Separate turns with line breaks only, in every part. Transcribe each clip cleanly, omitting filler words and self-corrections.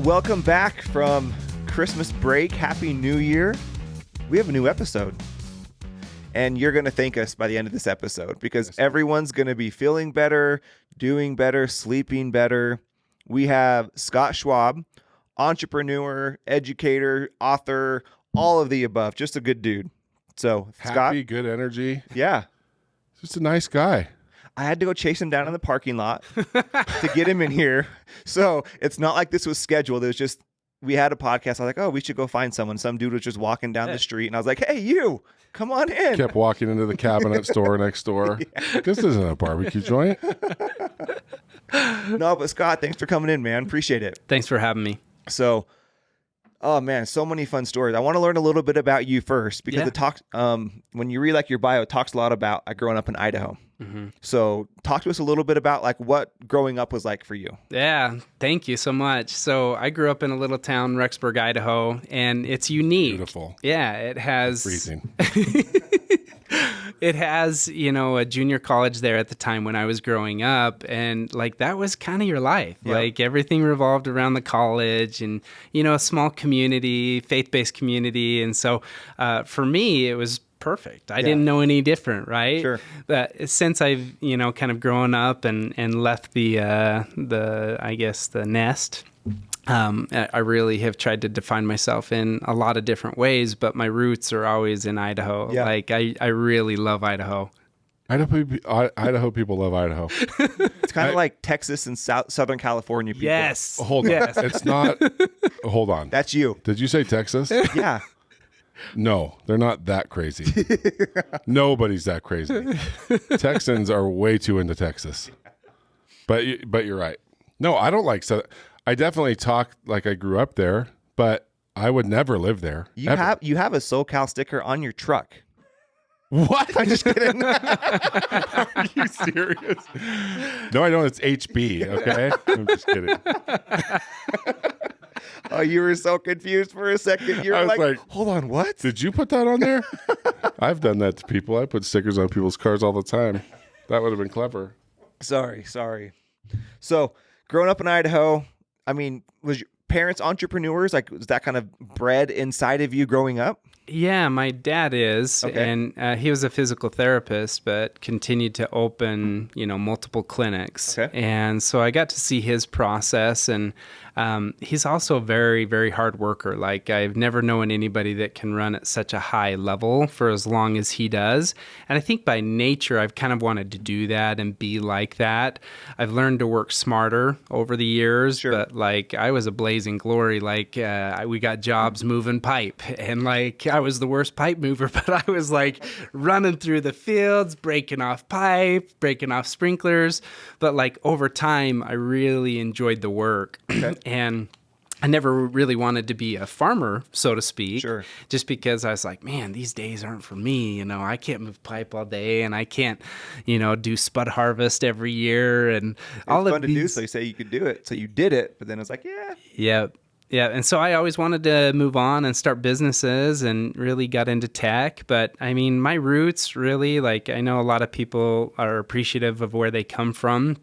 Welcome back from Christmas break. Happy New Year. We have a new episode. And you're going to thank us by the end of this episode because everyone's going to be feeling better, doing better, sleeping better. We have Scott Schwab, entrepreneur, educator, author, all of the above. Just a good dude. So, Scott.
Happy, good energy.
Yeah.
Just a nice guy.
I had to go chase him down in the parking lot to get him in here. So it's not like this was scheduled. It was just, we had a podcast. I was like, oh, we should go find someone. Some dude was just walking down the street. And I was like, hey, you, come on in.
Kept walking into the cabinet store next door. Yeah. This isn't a barbecue joint.
No, but Scott, thanks for coming in, man. Appreciate it.
Thanks for having me.
So, oh man, so many fun stories. I want to learn a little bit about you first because it talks, when you read like your bio, it talks a lot about growing up in Idaho. Mm-hmm. So talk to us a little bit about like what growing up was like for you.
Yeah, thank you so much. So I grew up in a little town, Rexburg, Idaho, and it's unique.
Beautiful.
Yeah, it has...
Freezing.
It has, a junior college there at the time when I was growing up. And like, that was kind of your life. Yep. Like everything revolved around the college and, a small community, faith-based community. And so for me, it was perfect. I didn't know any different, right?
Sure.
But since I've, kind of grown up and left the nest, I really have tried to define myself in a lot of different ways, but my roots are always in Idaho. Yeah. Like I really love Idaho.
Idaho people love Idaho.
It's kind of like Texas and Southern California people.
Yes.
Hold on. Yes. It's not. Hold on.
That's you.
Did you say Texas?
Yeah.
No, they're not that crazy. Nobody's that crazy. Texans are way too into Texas. But you're right. No, I don't like Southern. I definitely talk like I grew up there, but I would never live there.
You have a SoCal sticker on your truck.
What?
I'm just kidding.
Are you serious? No, I don't. It's HB. Okay, I'm just kidding.
Oh, you were so confused for a second. You're like, hold on, what?
Did you put that on there? I've done that to people. I put stickers on people's cars all the time. That would have been clever.
Sorry. So, growing up in Idaho, I mean, was your parents entrepreneurs? Like, was that kind of bred inside of you growing up?
Yeah, my dad is, and he was a physical therapist, but continued to open, multiple clinics. Okay. And so I got to see his process, and he's also a very, very hard worker. Like, I've never known anybody that can run at such a high level for as long as he does. And I think by nature, I've kind of wanted to do that and be like that. I've learned to work smarter over the years, but like, I was a blazing glory. Like, we got jobs moving pipe, and like, I was the worst pipe mover, but I was like running through the fields, breaking off pipe, breaking off sprinklers. But like over time, I really enjoyed the work. Okay. And I never really wanted to be a farmer, so to speak, just because I was like, man, these days aren't for me. I can't move pipe all day, and I can't, do spud harvest every year. And all
fun to do, so you say you could do it. So you did it, but then it's like,
Yeah, and so I always wanted to move on and start businesses and really got into tech. But I mean, my roots really, like, I know a lot of people are appreciative of where they come from,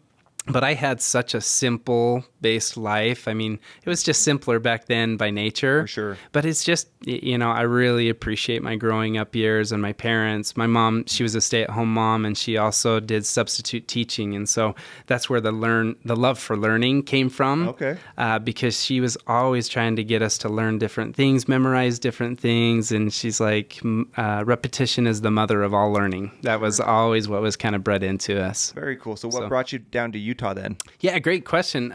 but I had such a simple based life. I mean, it was just simpler back then by nature.
For sure.
But it's just, I really appreciate my growing up years and my parents. My mom, she was a stay-at-home mom, and she also did substitute teaching. And so that's where the love for learning came from.
Okay.
Because she was always trying to get us to learn different things, memorize different things. And she's like, repetition is the mother of all learning. That was always what was kind of bred into us.
Very cool. So what brought you down to Utah then?
Yeah, great question.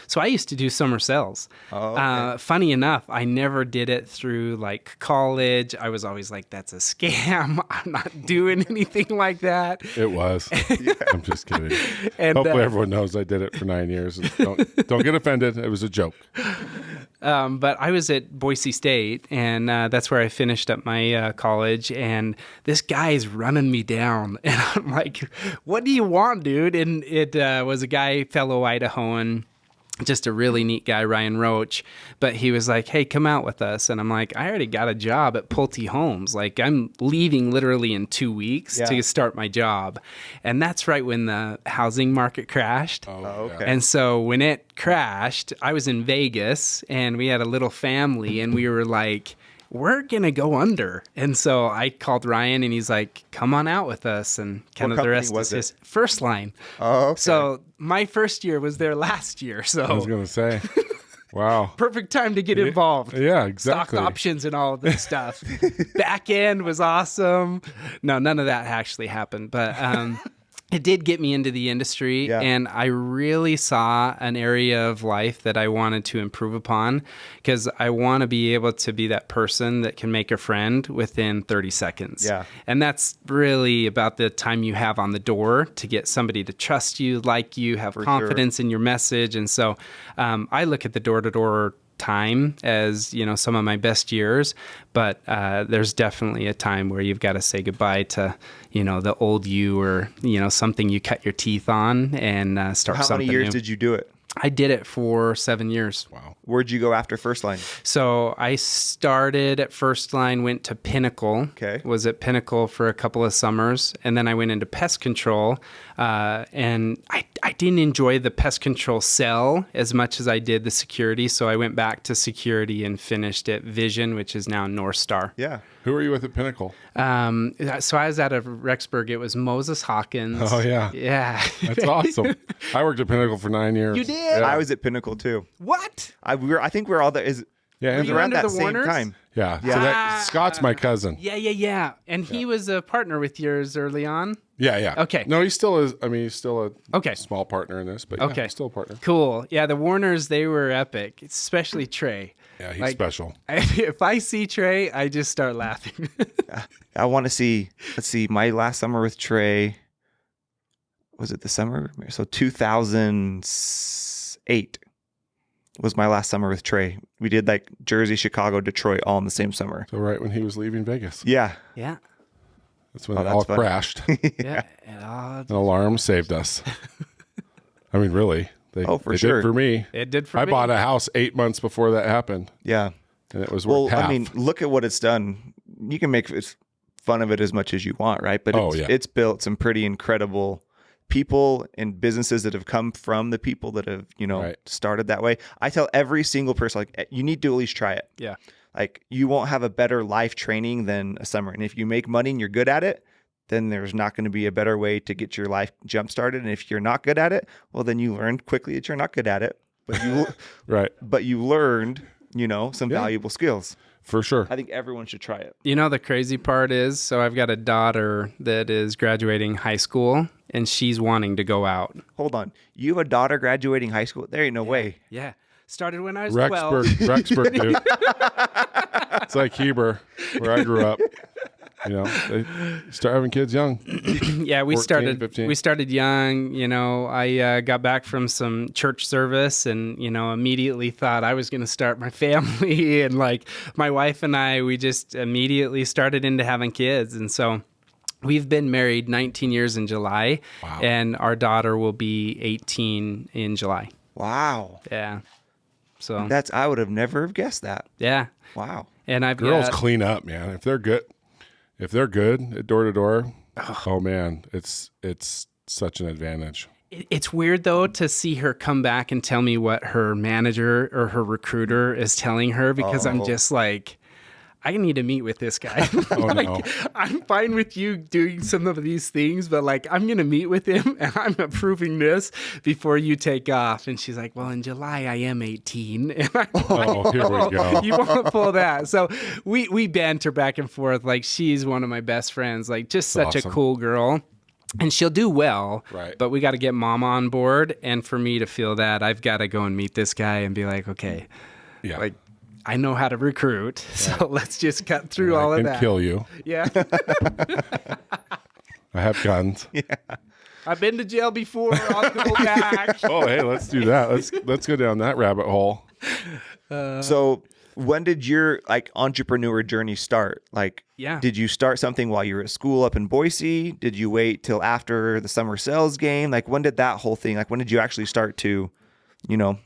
So I used to do summer sales.
Oh, okay.
Funny enough, I never did it through like college. I was always like, that's a scam. I'm not doing anything like that.
It was. I'm just kidding. And, hopefully everyone knows I did it for 9 years. Don't get offended. It was a joke.
But I was at Boise State, and that's where I finished up my college. And this guy's running me down. And I'm like, what do you want, dude? And it was a guy, fellow Idahoan. just a really neat guy, Ryan Roach. But he was like, hey, come out with us. And I'm like, I already got a job at Pulte Homes. Like, I'm leaving literally in 2 weeks to start my job. And that's right when the housing market crashed.
Oh,
okay.
And so when it crashed, I was in Vegas and we had a little family and we were like, we're going to go under. And so I called Ryan and he's like, come on out with us. And kind of the rest is his First Line.
Oh, okay.
So my first year was there last year. So
I was going to say, wow.
perfect time to get involved.
Yeah, exactly.
Stock options and all of this stuff. Back end was awesome. No, none of that actually happened. But it did get me into the industry, and I really saw an area of life that I wanted to improve upon, because I want to be able to be that person that can make a friend within 30 seconds.
Yeah.
And that's really about the time you have on the door to get somebody to trust you, like you, have confidence in your message. And so I look at the door-to-door time as, you know, some of my best years, but there's definitely a time where you've got to say goodbye to, you know, the old you, or, you know, something you cut your teeth on, and start something new.
How many years did you do it?
I did it for 7 years.
Wow.
Where'd you go after First Line?
So I started at First Line, went to Pinnacle.
Okay.
Was at Pinnacle for a couple of summers, and then I went into pest control. And I didn't enjoy the pest control sell as much as I did the security. So I went back to security and finished at Vision, which is now North Star.
Yeah.
Who were you with at Pinnacle?
So I was out of Rexburg. It was Moses Hawkins.
Oh, yeah.
Yeah.
That's awesome. I worked at Pinnacle for 9 years.
You did?
Yeah.
I was at Pinnacle too.
What?
I think we're all there.
Yeah,
It was
you
around
under
that
the
same
Warners?
time.
Yeah.
Yeah.
So Scott's my cousin.
Yeah. And he was a partner with yours early on?
Yeah.
Okay.
No, he still is. I mean, he's still a
Okay.
small partner in this, but
Okay.
yeah, still a partner.
Cool. Yeah, the Warners, they were epic, especially Trey.
Yeah, he's
Like,
special.
If I see Trey, I just start laughing.
I want to see. Let's see. My last summer with Trey, was it the summer? So 2008 was my last summer with Trey. We did like Jersey, Chicago, Detroit, all in the same summer.
So right when he was leaving Vegas.
Yeah.
Yeah.
That's when
Oh,
it
that's
all
funny.
crashed.
Yeah.
An alarm saved us. I mean, really. They
For
they
sure.
did for me.
It did for
I
me.
bought a house 8 months before that happened,
Yeah.
and it was
Well,
worth half.
I mean, look at what it's done. You can make fun of it as much as you want, right? But it's built some pretty incredible people and businesses that have come from the people that have, you know,
Right.
started that way. I tell every single person, like, you need to at least try it.
Yeah.
Like, you won't have a better life training than a summer. And if you make money and you're good at it, then there's not going to be a better way to get your life jump started. And if you're not good at it, well, then you learn quickly that you're not good at it. But you
right.
but you learned, you know, some valuable skills.
For sure.
I think everyone should try it.
You know, the crazy part is, so I've got a daughter that is graduating high school, and she's wanting to go out.
Hold on. You have a daughter graduating high school? There ain't no way.
Yeah. Started when I was 12.
Rexburg, dude. It's like Heber, where I grew up. You know, they start having kids young.
Yeah, we
14, 15.
started young. You know, I got back from some church service, and, you know, immediately thought I was going to start my family. And like my wife and I, we just immediately started into having kids. And so we've been married 19 years in July.
Wow.
And our daughter will be 18 in July.
Wow.
Yeah. So
I would have never have guessed that.
yeah.
Wow.
And I've
Girls
got,
clean up, man. If they're good at door to door, oh man, it's such an advantage.
It's weird, though, to see her come back and tell me what her manager or her recruiter is telling her, because I'm just like, I need to meet with this guy. Like,
no.
I'm fine with you doing some of these things, but like, I'm going to meet with him and I'm approving this before you take off. And she's like, well, in July, I am 18. And I'm like,
Oh, here we go.
You won't pull that. So we banter back and forth. Like, she's one of my best friends, like just such
awesome.
a cool girl. And she'll do well,
Right.
but we got to get mama on board. And for me to feel that, I've got to go and meet this guy and be like, okay,
Yeah.
like, I know how to recruit, so let's just cut through all of
and
that.
kill you.
Yeah.
I have guns.
I've been to jail before. I'll go back.
Oh, hey, let's do that. Let's go down that rabbit hole.
So when did your like entrepreneur journey start? Like,
Yeah.
did you start something while you were at school up in Boise? Did you wait till after the summer sales game? Like, when did that whole thing, like when did you actually start to, you know,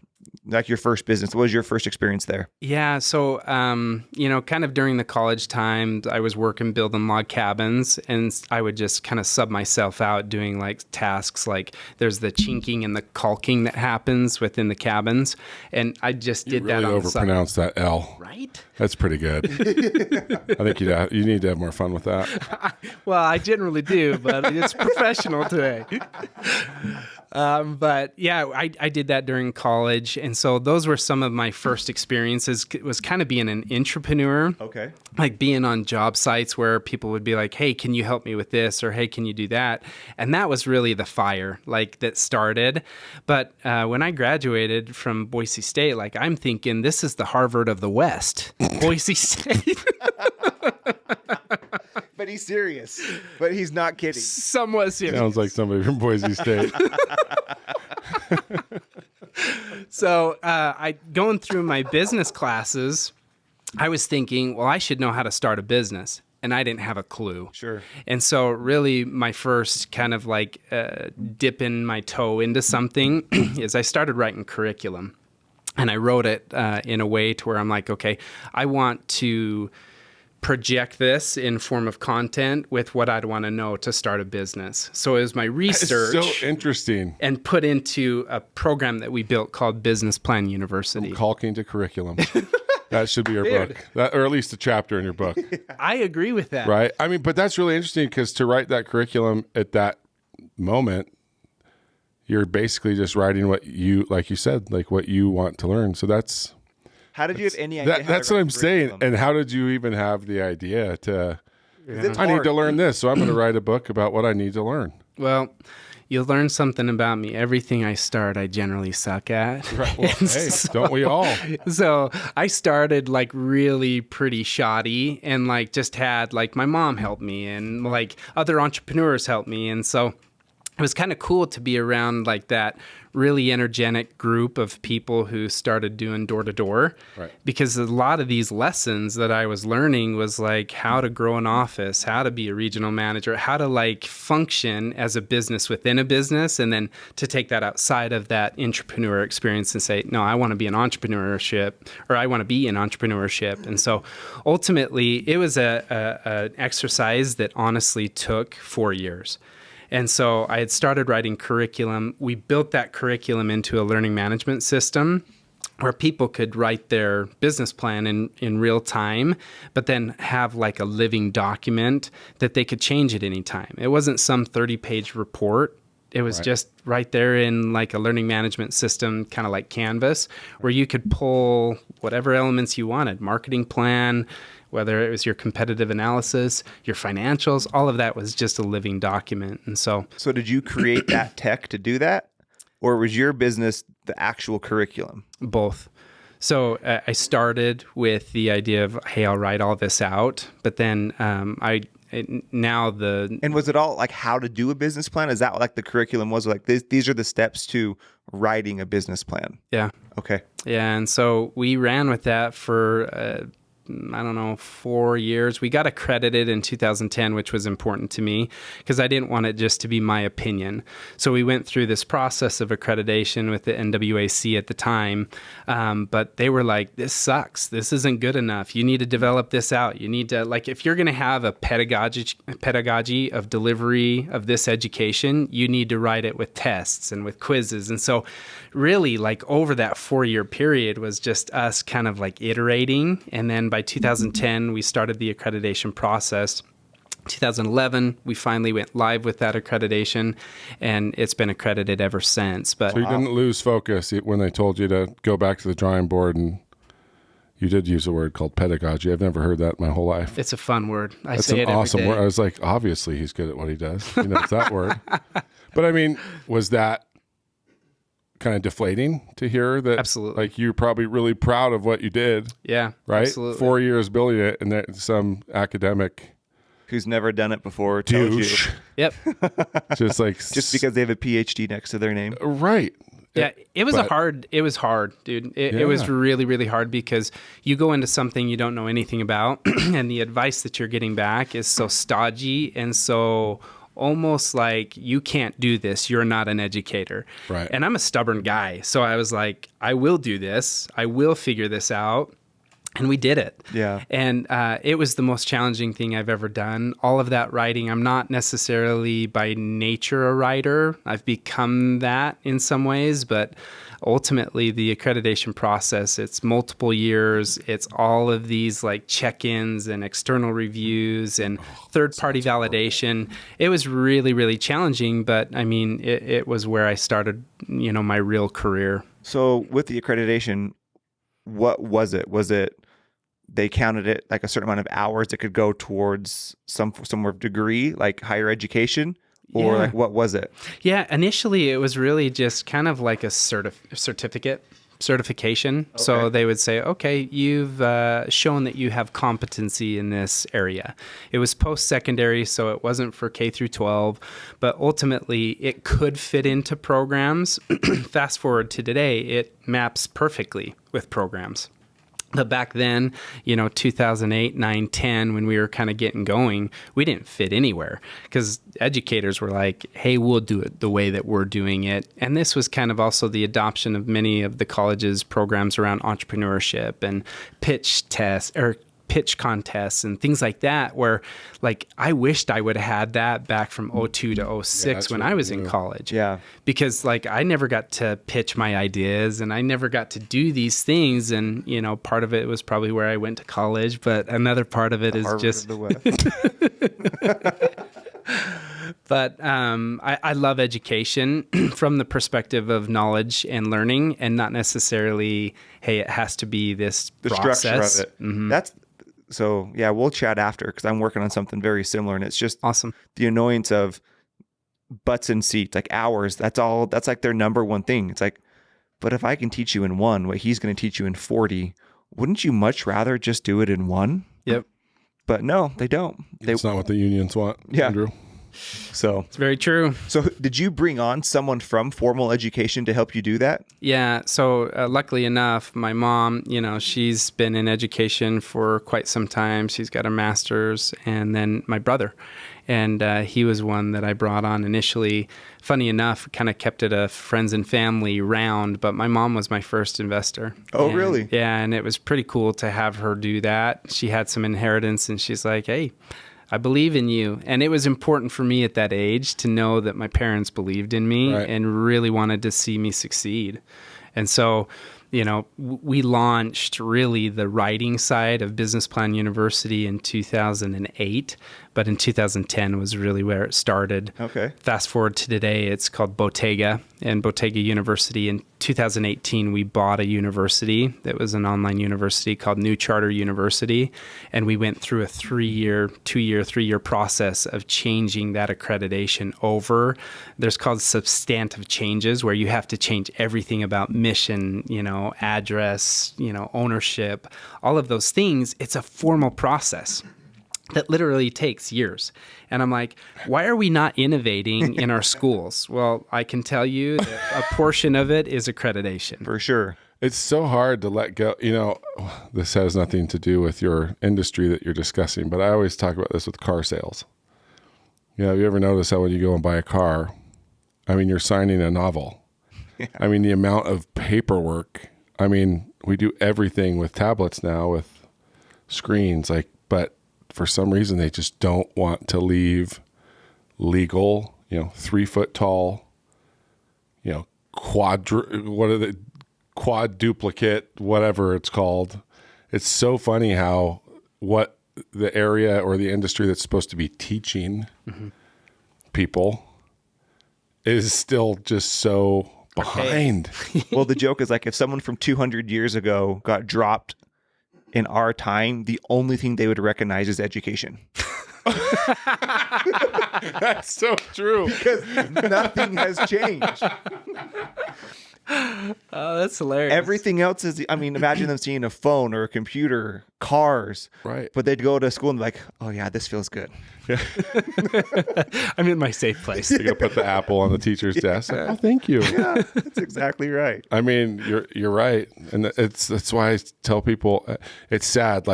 like your first business? What was your first experience there?
Yeah. So, kind of during the college time, I was working building log cabins, and I would just kind of sub myself out doing like tasks like there's the chinking and the caulking that happens within the cabins. And I just did that on the side.
You really overpronounced that L.
Right?
That's pretty good. I think you need to have more fun with that.
Well, I generally do, but it's professional today. But yeah, I did that during college. And so those were some of my first experiences. It was kind of being an entrepreneur.
Okay.
Like being on job sites where people would be like, hey, can you help me with this? Or hey, can you do that? And that was really the fire like that started. But when I graduated from Boise State, like I'm thinking this is the Harvard of the West, Boise State.
But he's serious. But he's not kidding.
Somewhat serious.
Sounds like somebody from Boise State.
So I going through my business classes, I was thinking, well, I should know how to start a business. And I didn't have a clue.
Sure.
And so really my first kind of like dipping my toe into something is I started writing curriculum. And I wrote it in a way to where I'm like, okay, I want to project this in form of content with what I'd want to know to start a business. So it was my research.
It's so interesting.
And put into a program that we built called Business Plan University.
From caulking to curriculum. That should be your book, or at least a chapter in your book.
I agree with that.
Right? I mean, but that's really interesting because to write that curriculum at that moment, you're basically just writing what you, like you said, like what you want to learn. So that's...
How did you have any idea?
That's what I'm saying. And how did you even have the idea to, I need to learn this, so I'm going to write a book about what I need to learn?
Well, you'll learn something about me. Everything I start, I generally suck at.
Right. Well, hey, don't we all?
So I started like really pretty shoddy and like just had like my mom help me and like other entrepreneurs help me. And so it was kind of cool to be around like that really energetic group of people who started doing door to door.
Right.
Because a lot of these lessons that I was learning was like how to grow an office, how to be a regional manager, how to like function as a business within a business, and then to take that outside of that entrepreneur experience and say, no, I want to be in entrepreneurship, or I want to be in entrepreneurship. And so ultimately it was an exercise that honestly took 4 years. And so I had started writing curriculum. We built that curriculum into a learning management system where people could write their business plan in real time, but then have like a living document that they could change at any time. It wasn't some 30-page report. It was just right there in like a learning management system, kind of like Canvas, where you could pull whatever elements you wanted, marketing plan, whether it was your competitive analysis, your financials, all of that was just a living document. And so
did you create that tech to do that? Or was your business the actual curriculum?
Both. So I started with the idea of, hey, I'll write all this out. But then And
was it all like how to do a business plan? Is that what, like the curriculum was like these are the steps to writing a business plan?
Yeah.
Okay.
Yeah. And so we ran with that for 4 years. We got accredited in 2010, which was important to me because I didn't want it just to be my opinion. So we went through this process of accreditation with the NWAC at the time. But they were like, this sucks. This isn't good enough. You need to develop this out. You need to, like, if you're going to have a pedagogy of delivery of this education, you need to write it with tests and with quizzes. And so really, like, over that 4-year period was just us kind of like iterating. And then by 2010, we started the accreditation process. 2011, we finally went live with that accreditation, and it's been accredited ever since. But
so you didn't lose focus when they told you to go back to the drawing board, and you did use a word called pedagogy. I've never heard that my whole life.
It's a fun word.
That's an awesome word. I was like, obviously he's good at what he does. You know, it's that word. But I mean, was that kind of deflating to hear that?
Absolutely.
Like, you're probably really proud of what you did.
Yeah,
right?
Absolutely.
4 years building it, and then some academic
who's never done it before tells
douche.
You.
Yep.
just
because they have a PhD next to their name.
Right.
Yeah, it was hard, dude. It was really, really hard because you go into something you don't know anything about, and the advice that you're getting back is so stodgy and so almost like, you can't do this. You're not an educator.
Right.
And I'm a stubborn guy. So I was like, I will do this. I will figure this out. And we did it.
Yeah.
And it was the most challenging thing I've ever done. All of that writing, I'm not necessarily by nature a writer. I've become that in some ways, but ultimately the accreditation process, it's multiple years. It's all of these like check-ins and external reviews and third-party validation. It was really, really challenging, but I mean, it was where I started, my real career.
So with the accreditation, what was it? Was it they counted it like a certain amount of hours that could go towards some sort of degree, like higher education, or like what was it?
Yeah, initially it was really just kind of like a certification. Okay. So they would say, okay, you've shown that you have competency in this area. It was post-secondary, so it wasn't for K through 12, but ultimately it could fit into programs. Fast forward to today, it maps perfectly with programs. But back then, 2008, 9, 10, when we were kind of getting going, we didn't fit anywhere because educators were like, hey, we'll do it the way that we're doing it. And this was kind of also the adoption of many of the college's programs around entrepreneurship and pitch tests or pitch contests and things like that, where like I wished I would have had that back from 02 to 06 when I was in college.
Yeah.
Because like I never got to pitch my ideas and I never got to do these things. And, part of it was probably where I went to college, but another part of it is
Harvard
just
of the West.
But I love education from the perspective of knowledge and learning, and not necessarily, hey, it has to be this process.
Structure of it. Mm-hmm. So yeah, we'll chat after because I'm working on something very similar, and it's just
awesome.
The annoyance of butts in seats, like hours. That's like their number one thing. It's like, but if I can teach you in one what he's going to teach you in 40, wouldn't you much rather just do it in one?
Yep.
But no, they don't.
It's not what the unions want, Andrew.
So
it's very true.
So did you bring on someone from formal education to help you do that?
Yeah. So luckily enough, my mom, she's been in education for quite some time. She's got a master's, and then my brother. And he was one that I brought on initially. Funny enough, kind of kept it a friends and family round, but my mom was my first investor.
Oh, really?
Yeah. And it was pretty cool to have her do that. She had some inheritance, and she's like, hey, I believe in you. And it was important for me at that age to know that my parents believed in me and really wanted to see me succeed. And so, we launched really the writing side of Business Plan University in 2008, but in 2010 was really where it started.
Okay.
Fast forward to today, it's called Botega and Botega University. In 2018, we bought a university that was an online university called New Charter University, and we went through a 3-year process of changing that accreditation over. There's called substantive changes, where you have to change everything about mission, address, ownership, all of those things. It's a formal process that literally takes years. And I'm like, why are we not innovating in our schools? Well, I can tell you that a portion of it is accreditation.
For sure.
It's so hard to let go. This has nothing to do with your industry that you're discussing, but I always talk about this with car sales. Have you ever noticed how when you go and buy a car, you're signing a novel. Yeah. The amount of paperwork. We do everything with tablets now with screens, but for some reason they just don't want to leave legal, 3 foot tall, quad duplicate, whatever it's called. It's so funny how what the area or the industry that's supposed to be teaching people is still just so behind.
Well, the joke is like if someone from 200 years ago got dropped in our time, the only thing they would recognize is education.
That's so true.
Because nothing has changed.
Oh, that's hilarious.
Everything else is, imagine them seeing a phone or a computer, cars.
Right.
But they'd go to school and be like, oh yeah, this feels good. Yeah.
I'm in my safe place.
You're going to put the Apple on the teacher's desk. Oh, thank you.
Yeah, that's exactly right.
You're right. And that's why I tell people it's sad.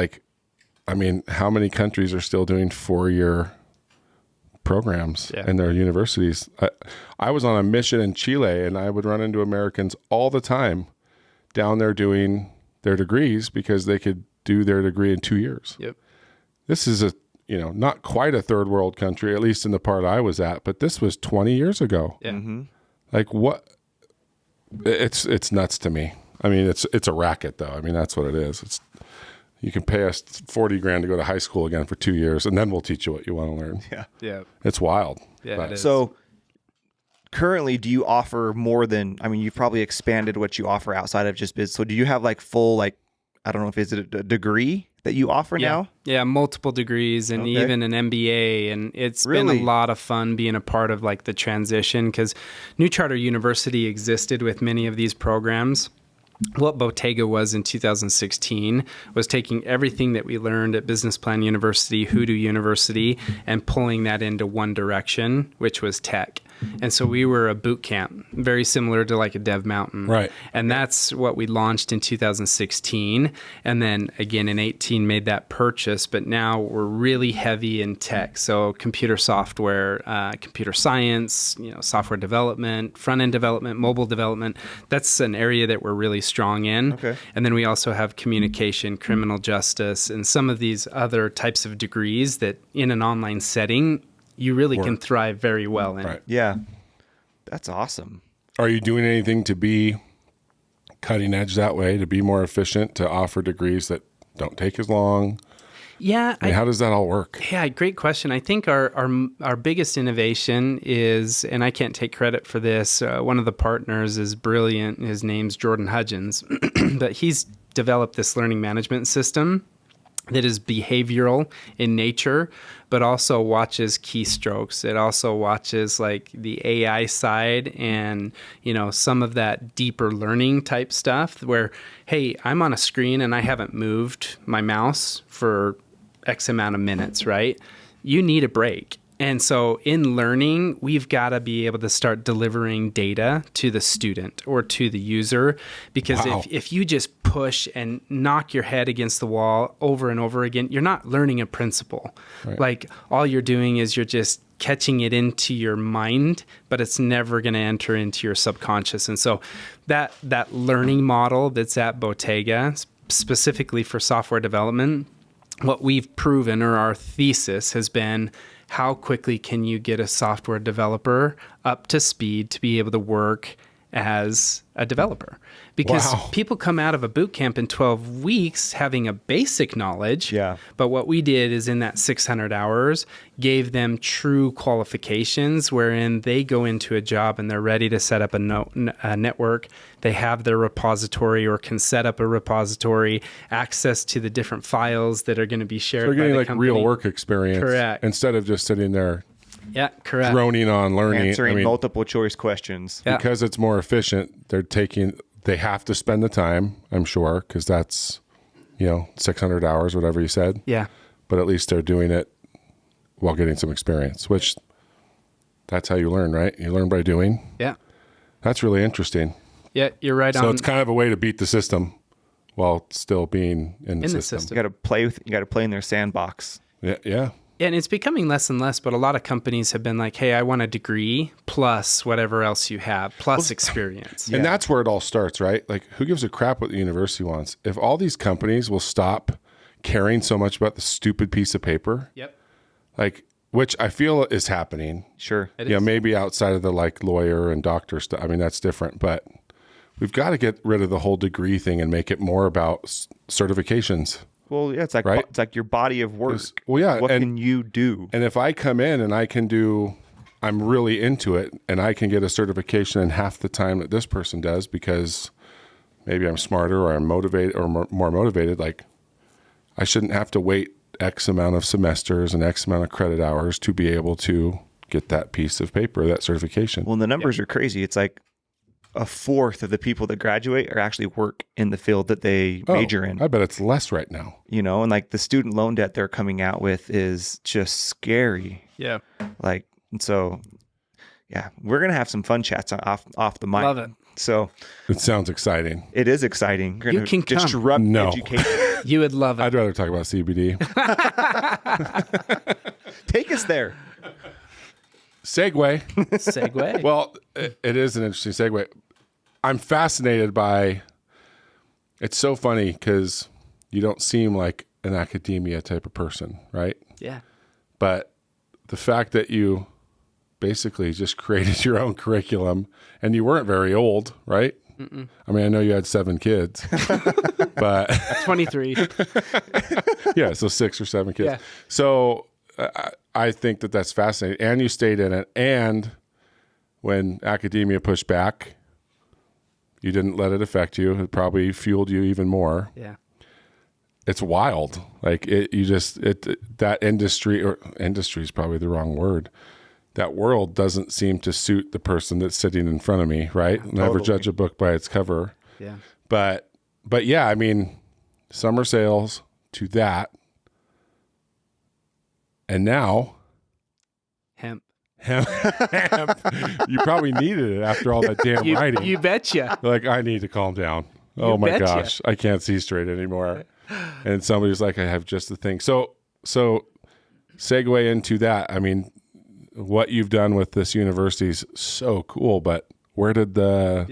How many countries are still doing 4-year programs in their universities. I was on a mission in Chile, and I would run into Americans all the time down there doing their degrees because they could do their degree in 2 years.
Yep.
This is not quite a third world country, at least in the part I was at, but this was 20 years ago.
Yeah.
Mm-hmm.
Like what? It's nuts to me. I mean, it's a racket though. I mean, that's what it is. You can pay us $40,000 to go to high school again for 2 years, and then we'll teach you what you want to learn.
Yeah.
Yeah.
It's wild.
Yeah. It is.
So currently, do you offer more than, I mean, you've probably expanded what you offer outside of just business. So do you have like full, like, I don't know if it's a degree that you offer now?
Yeah, multiple degrees and even an MBA. And it's been a lot of fun being a part of like the transition because New Charter University existed with many of these programs. What Botega was in 2016 was taking everything that we learned at Business Plan University, Hoodoo University, and pulling that into one direction, which was tech. And so we were a boot camp, very similar to like a Dev Mountain.
Right.
And that's what we launched in 2016. And then again in 18 made that purchase. But now we're really heavy in tech. So computer software, computer science, software development, front-end development, mobile development. That's an area that we're really strong in.
Okay.
And then we also have communication, criminal justice, and some of these other types of degrees that in an online setting, you really can thrive very well in.
Right.
Yeah. That's awesome.
Are you doing anything to be cutting edge that way, to be more efficient, to offer degrees that don't take as long?
Yeah.
I mean, how does that all work?
Yeah, great question. I think our biggest innovation is, and I can't take credit for this, one of the partners is brilliant. His name's Jordan Hudgens, but he's developed this learning management system that is behavioral in nature, but also watches keystrokes. It also watches like the AI side and, some of that deeper learning type stuff where, hey, I'm on a screen and I haven't moved my mouse for X amount of minutes, right? You need a break. And so in learning, we've got to be able to start delivering data to the student or to the user, because if you just push and knock your head against the wall over and over again, you're not learning a principle. Right. Like all you're doing is you're just catching it into your mind, but it's never going to enter into your subconscious. And so that learning model that's at Botega, specifically for software development, what we've proven, or our thesis has been, how quickly can you get a software developer up to speed to be able to work as a developer? Because people come out of a boot camp in 12 weeks having a basic knowledge. Yeah. But what we did is in that 600 hours, gave them true qualifications wherein they go into a job and they're ready to set up a network. They have their repository or can set up a repository, access to the different files that are going to be shared.
So they're getting
by the
like
company.
real work experience.
Correct.
Instead of just sitting there
droning
on learning.
Answering multiple choice questions.
Yeah. Because it's more efficient, they have to spend the time, I'm sure, because that's, 600 hours, whatever you said.
Yeah.
But at least they're doing it while getting some experience, which that's how you learn, right? You learn by doing.
Yeah.
That's really interesting.
Yeah, you're right on.
So it's kind of a way to beat the system while still being in the system.
You got to play in their sandbox.
Yeah. Yeah.
And it's becoming less and less, but a lot of companies have been like, hey, I want a degree plus whatever else you have, plus experience.
And that's where it all starts, right? Like, who gives a crap what the university wants? If all these companies will stop caring so much about the stupid piece of paper, which I feel is happening.
Sure.
Maybe outside of the like lawyer and doctor stuff. I mean, that's different, but we've got to get rid of the whole degree thing and make it more about certifications.
Well, yeah, it's like it's like your body of work.
Well, yeah.
What can you do?
And if I come in and I'm really into it, and I can get a certification in half the time that this person does because maybe I'm smarter or I'm motivated or more motivated, like I shouldn't have to wait X amount of semesters and X amount of credit hours to be able to get that piece of paper, that certification.
Well, and the numbers are crazy. It's like a fourth of the people that graduate are actually work in the field that they major in.
I bet it's less right now.
And like the student loan debt they're coming out with is just scary.
Yeah.
Like, so yeah, we're going to have some fun chats off the mic.
Love it.
So
it sounds exciting.
It is exciting.
You can
disrupt education.
You would love it.
I'd rather talk about CBD.
Take us there.
Segue.
Well, it is an interesting segue. I'm fascinated by. It's so funny because you don't seem like an academia type of person, right?
Yeah.
But the fact that you basically just created your own curriculum, and you weren't very old, right? Mm-mm. I mean, I know you had 7 kids, but
23.
Yeah, so 6 or 7 kids.
Yeah.
So I think that that's fascinating, and you stayed in it. And when academia pushed back, you didn't let it affect you. It probably fueled you even more.
Yeah.
It's wild. Like that industry, or industry is probably the wrong word. That world doesn't seem to suit the person that's sitting in front of me, right?
Yeah,
Never
totally.
judge a book by its cover.
Yeah.
But yeah, I mean, summer sales to that. And now
Hemp.
hemp. You probably needed it after all that damn writing.
You betcha.
Like, I need to calm down. Oh my
betcha.
gosh, I can't see straight anymore. And somebody's like, I have just the thing. So segue into that. I mean, what you've done with this university is so cool, but where did the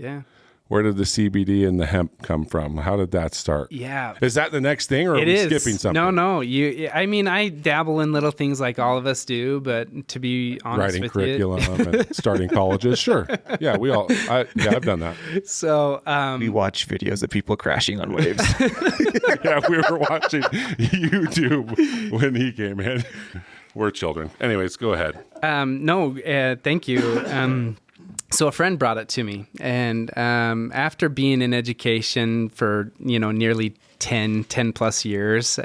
CBD and the hemp come from? How did that start?
Yeah.
Is that the next thing, or are we skipping something?
No. I mean, I dabble in little things like all of us do, but to be honest
Writing
with
curriculum and starting colleges. Sure. Yeah, I've done that.
you. So,
We watch videos of people crashing on waves.
Yeah, we were watching YouTube when he came in. We're children. Anyways, go ahead.
thank you. So a friend brought it to me, and after being in education for nearly 10 plus years,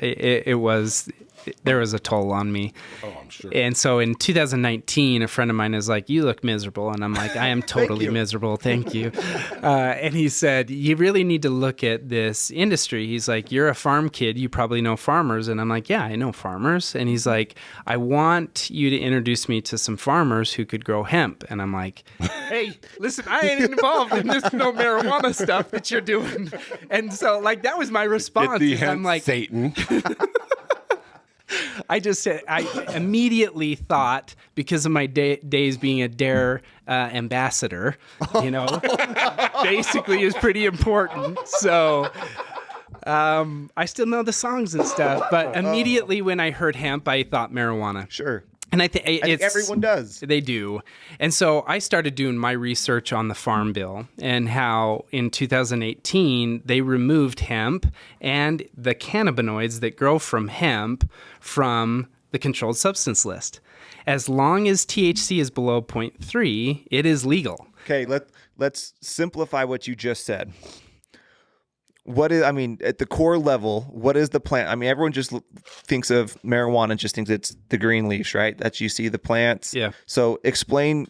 there was a toll on me.
Oh, I'm sure.
And so in 2019, a friend of mine is like, "You look miserable," and I'm like, "I am totally miserable, thank you." And he said, "You really need to look at this industry." He's like, "You're a farm kid, you probably know farmers," and I'm like, "Yeah, I know farmers." And he's like, "I want you to introduce me to some farmers who could grow hemp," and I'm like, "Hey, listen, I ain't involved in this no marijuana stuff that you're doing." And so that was my response.
Get the
is
hemp,
I'm like,
Satan.
I just said, I immediately thought, because of my days being a DARE ambassador, basically is pretty important. So I still know the songs and stuff, but immediately when I heard hemp, I thought marijuana.
Sure.
And I think
everyone does.
They do. And so I started doing my research on the Farm Bill and how in 2018 they removed hemp and the cannabinoids that grow from hemp from the controlled substance list. As long as THC is below 0.3, it is legal.
Okay, let's simplify what you just said. At the core level, what is the plant? I mean, everyone just thinks of marijuana and just thinks it's the green leaves, right? That's, you see the plants.
Yeah.
So explain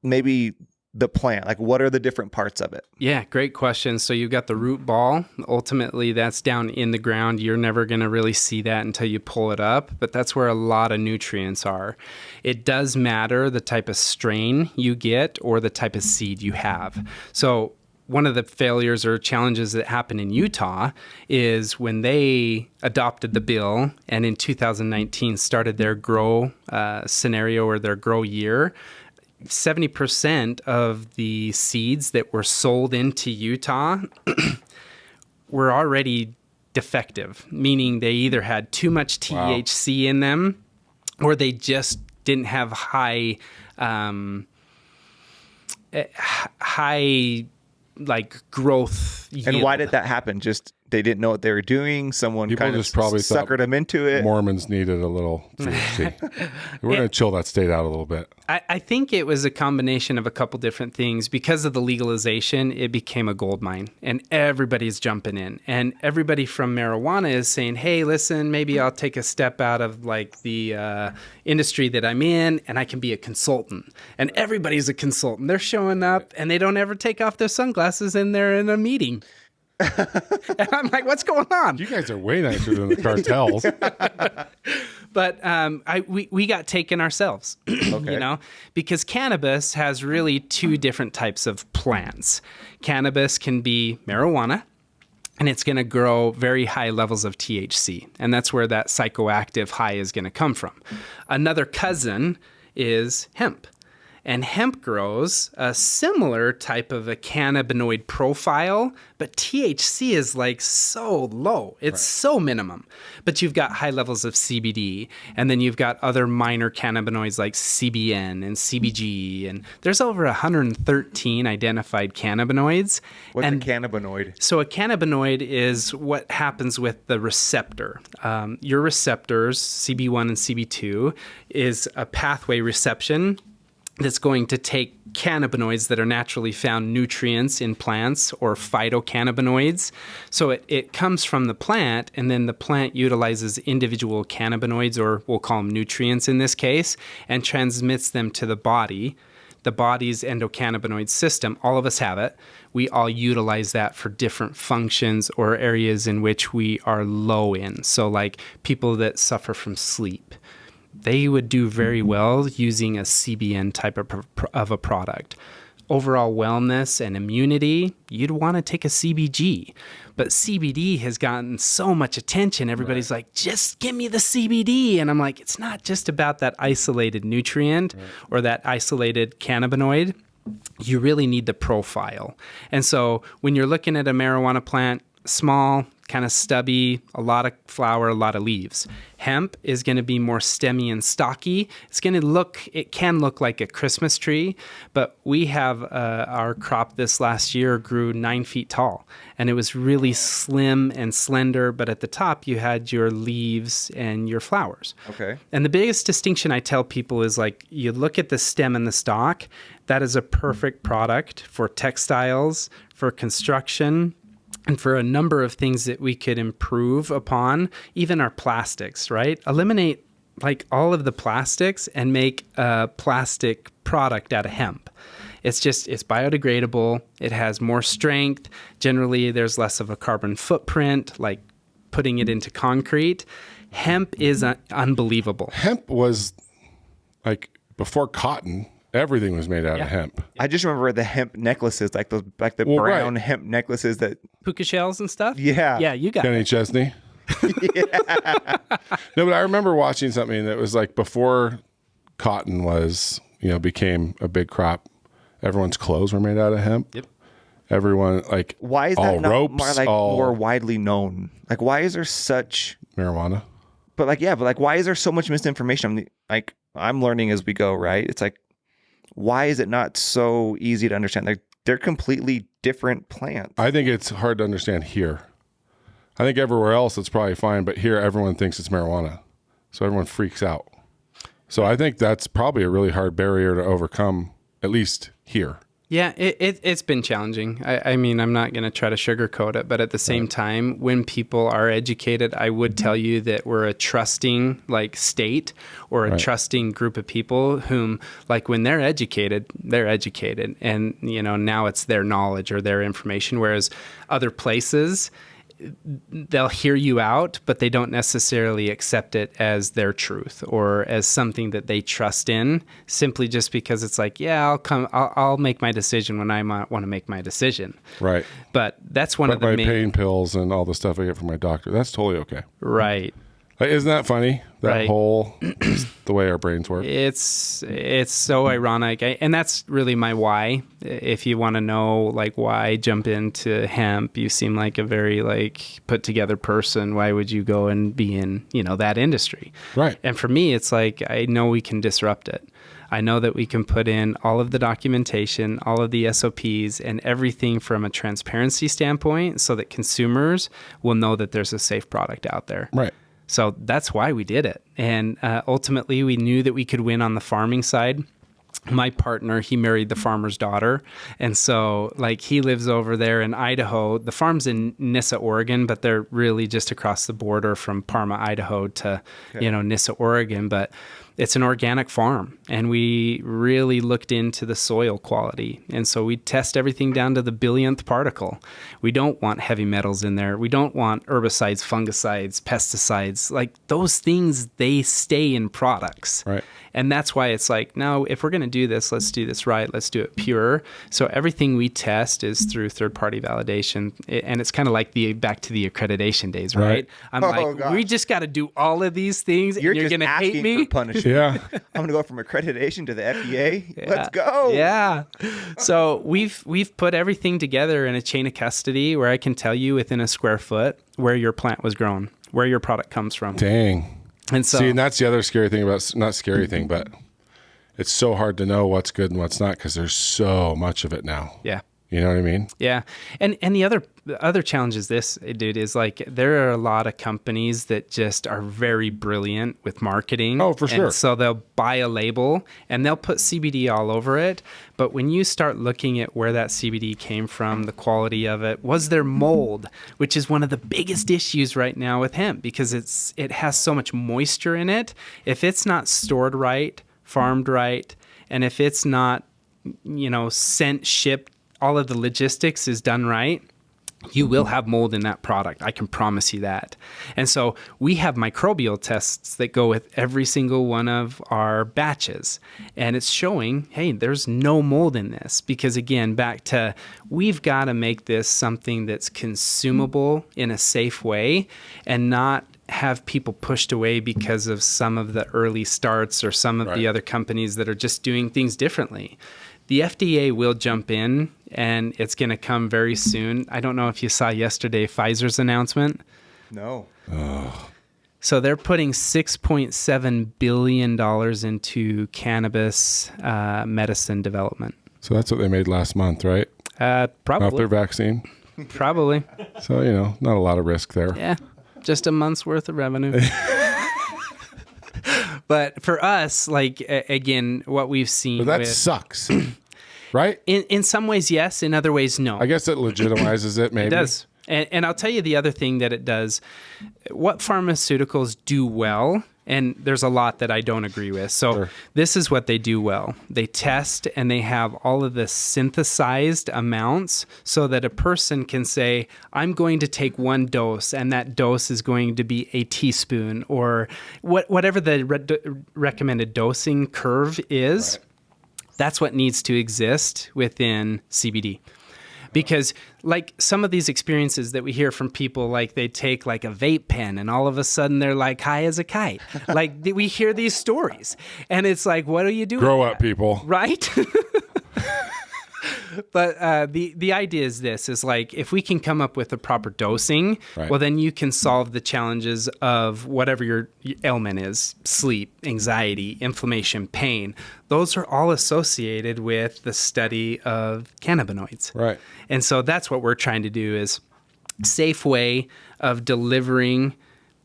maybe the plant. Like, what are the different parts of it?
Yeah, great question. So you've got the root ball. Ultimately, that's down in the ground. You're never going to really see that until you pull it up, but that's where a lot of nutrients are. It does matter the type of strain you get or the type of seed you have. So one of the failures or challenges that happened in Utah is when they adopted the bill and in 2019 started their grow scenario or their grow year, 70% of the seeds that were sold into Utah were already defective, meaning they either had too much THC in them or they just didn't have high growth yield.
And why did that happen? Just they didn't know what they were doing. Someone
People
kind of
just probably
suckered them into it.
Mormons needed a little THC. We're going to chill that state out a little bit.
I think it was a combination of a couple different things. Because of the legalization, it became a gold mine and everybody's jumping in. And everybody from marijuana is saying, hey, listen, maybe I'll take a step out of the industry that I'm in and I can be a consultant. And everybody's a consultant. They're showing up and they don't ever take off their sunglasses and they're in a meeting. And I'm like, what's going on?
You guys are way nicer than the cartels.
But we got taken ourselves,
Okay.
because cannabis has really two different types of plants. Cannabis can be marijuana, and it's going to grow very high levels of THC, and that's where that psychoactive high is going to come from. Another cousin is hemp. And hemp grows a similar type of a cannabinoid profile, but THC is like so low. It's so minimum. But you've got high levels of CBD, and then you've got other minor cannabinoids like CBN and CBG, and there's over 113 identified cannabinoids.
What's a cannabinoid?
So a cannabinoid is what happens with the receptor. Your receptors, CB1 and CB2, is a pathway reception that's going to take cannabinoids that are naturally found nutrients in plants or phytocannabinoids. So it comes from the plant, and then the plant utilizes individual cannabinoids, or we'll call them nutrients in this case, and transmits them to the body. The body's endocannabinoid system, all of us have it. We all utilize that for different functions or areas in which we are low in. So like people that suffer from sleep, they would do very well using a CBN type of a product. Overall wellness and immunity, you'd want to take a CBG. But CBD has gotten so much attention. Everybody's like, just give me the CBD. And I'm like, it's not just about that isolated nutrient or that isolated cannabinoid. You really need the profile. And so when you're looking at a marijuana plant, small, kind of stubby, a lot of flower, a lot of leaves. Hemp is going to be more stemmy and stocky. It can look like a Christmas tree, but we have our crop this last year grew 9 feet tall, and it was really slim and slender, but at the top you had your leaves and your flowers.
Okay.
And the biggest distinction I tell people is like, you look at the stem and the stalk, that is a perfect product for textiles, for construction, and for a number of things that we could improve upon, even our plastics, right? Eliminate like all of the plastics and make a plastic product out of hemp. It's biodegradable. It has more strength. Generally, there's less of a carbon footprint, like putting it into concrete. Hemp is unbelievable.
Hemp was like before cotton. Everything was made out of hemp.
I just remember the hemp necklaces, like the brown hemp necklaces that
puka shells and stuff.
Yeah,
yeah, you got
Kenny
it.
Chesney. No, but I remember watching something that was like before cotton became a big crop. Everyone's clothes were made out of hemp.
Yep.
Everyone like
why is that
all
not
ropes,
more widely known? Like why is there such
marijuana?
But why is there so much misinformation? I'm learning as we go, right? It's like, why is it not so easy to understand? They're completely different plants.
I think it's hard to understand here. I think everywhere else it's probably fine, but here everyone thinks it's marijuana. So everyone freaks out. So I think that's probably a really hard barrier to overcome, at least here.
Yeah, it's been challenging. I mean, I'm not going to try to sugarcoat it, but at the same time, when people are educated, I would tell you that we're a trusting state or a trusting group of people whom, when they're educated, and now it's their knowledge or their information. Whereas other places, they'll hear you out, but they don't necessarily accept it as their truth or as something that they trust in, simply just because it's like, yeah, I'll make my decision when I want to make my decision.
Right.
But that's one of the
my
main
pain pills and all the stuff I get from my doctor. That's totally okay.
Right.
Isn't that funny? That
Right.
whole the way our brains work.
It's so ironic, and that's really my why. If you want to know why jump into hemp, you seem like a very put together person. Why would you go and be in that industry?
Right.
And for me, it's I know we can disrupt it. I know that we can put in all of the documentation, all of the SOPs, and everything from a transparency standpoint, so that consumers will know that there's a safe product out there.
Right.
So that's why we did it. And ultimately, we knew that we could win on the farming side. My partner, he married the farmer's daughter. And so he lives over there in Idaho. The farm's in Nissa, Oregon, but they're really just across the border from Parma, Idaho to, Nissa, Oregon. But it's an organic farm, and we really looked into the soil quality. And so we test everything down to the billionth particle. We don't want heavy metals in there. We don't want herbicides, fungicides, pesticides. Those things, they stay in products.
Right.
And that's why it's no, if we're going to do this, let's do this right. Let's do it pure. So everything we test is through third-party validation. And it's kind of back to the accreditation days, right? I'm
gosh.
we just got to do all of these things.
You're
and you're
just
going to hate
asking
me.
for punishment.
Yeah.
I'm going to go from accreditation to the FDA.
Yeah.
Let's go.
Yeah. So we've put everything together in a chain of custody where I can tell you within a square foot where your plant was grown, where your product comes from.
Dang.
And so,
see, and that's the other scary thing about, not scary thing, but it's so hard to know what's good and what's not because there's so much of it now.
yeah.
You know what I mean?
Yeah. And the other challenge is this, dude, is like there are a lot of companies that just are very brilliant with marketing.
Oh, for sure.
And so they'll buy a label and they'll put CBD all over it. But when you start looking at where that CBD came from, the quality of it, was there mold, which is one of the biggest issues right now with hemp because it has so much moisture in it. If it's not stored right, farmed right, and if it's not, sent, shipped, all of the logistics is done right, you will have mold in that product. I can promise you that. And so we have microbial tests that go with every single one of our batches. And it's showing, hey, there's no mold in this. Because again, back to, we've got to make this something that's consumable in a safe way and not have people pushed away because of some of the early starts or some of the other companies that are just doing things differently. The FDA will jump in, and it's going to come very soon. I don't know if you saw yesterday Pfizer's announcement.
No.
Oh.
So they're putting $6.7 billion into cannabis medicine development.
So that's what they made last month, right?
Probably.
Off their vaccine.
Probably.
So, not a lot of risk there.
Yeah, just a month's worth of revenue. But for us, like, again, what we've seen.
But that sucks, right?
In some ways, yes. In other ways, no.
I guess it legitimizes it, maybe.
It does. And I'll tell you the other thing that it does. What pharmaceuticals do well, and there's a lot that I don't agree with. So This is what they do well. They test and they have all of the synthesized amounts so that a person can say, I'm going to take one dose and that dose is going to be a teaspoon or whatever the recommended dosing curve is. Right. That's what needs to exist within CBD. Because like some of these experiences that we hear from people, like they take like a vape pen and all of a sudden they're like high as a kite. Like we hear these stories and it's like, what are you doing?
Grow up, people.
Right? But the idea is this, is like if we can come up with a proper dosing, well, then you can solve the challenges of whatever your ailment is, sleep, anxiety, inflammation, pain. Those are all associated with the study of cannabinoids.
Right.
And so that's what we're trying to do is safe way of delivering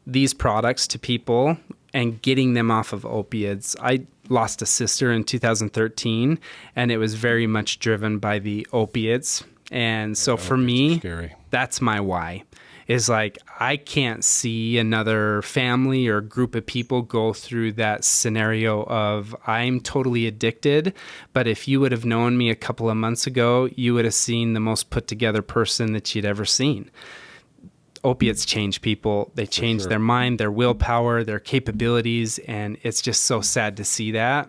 these products to people and getting them off of opiates. I lost a sister in 2013, and it was very much driven by the opiates. And so for me, that's my why. Is like, I can't see another family or group of people go through that scenario of I'm totally addicted, but if you would have known me a couple of months ago, you would have seen the most put together person that you'd ever seen. Opiates change people. They change their mind, their willpower, their capabilities, and it's just so sad to see that.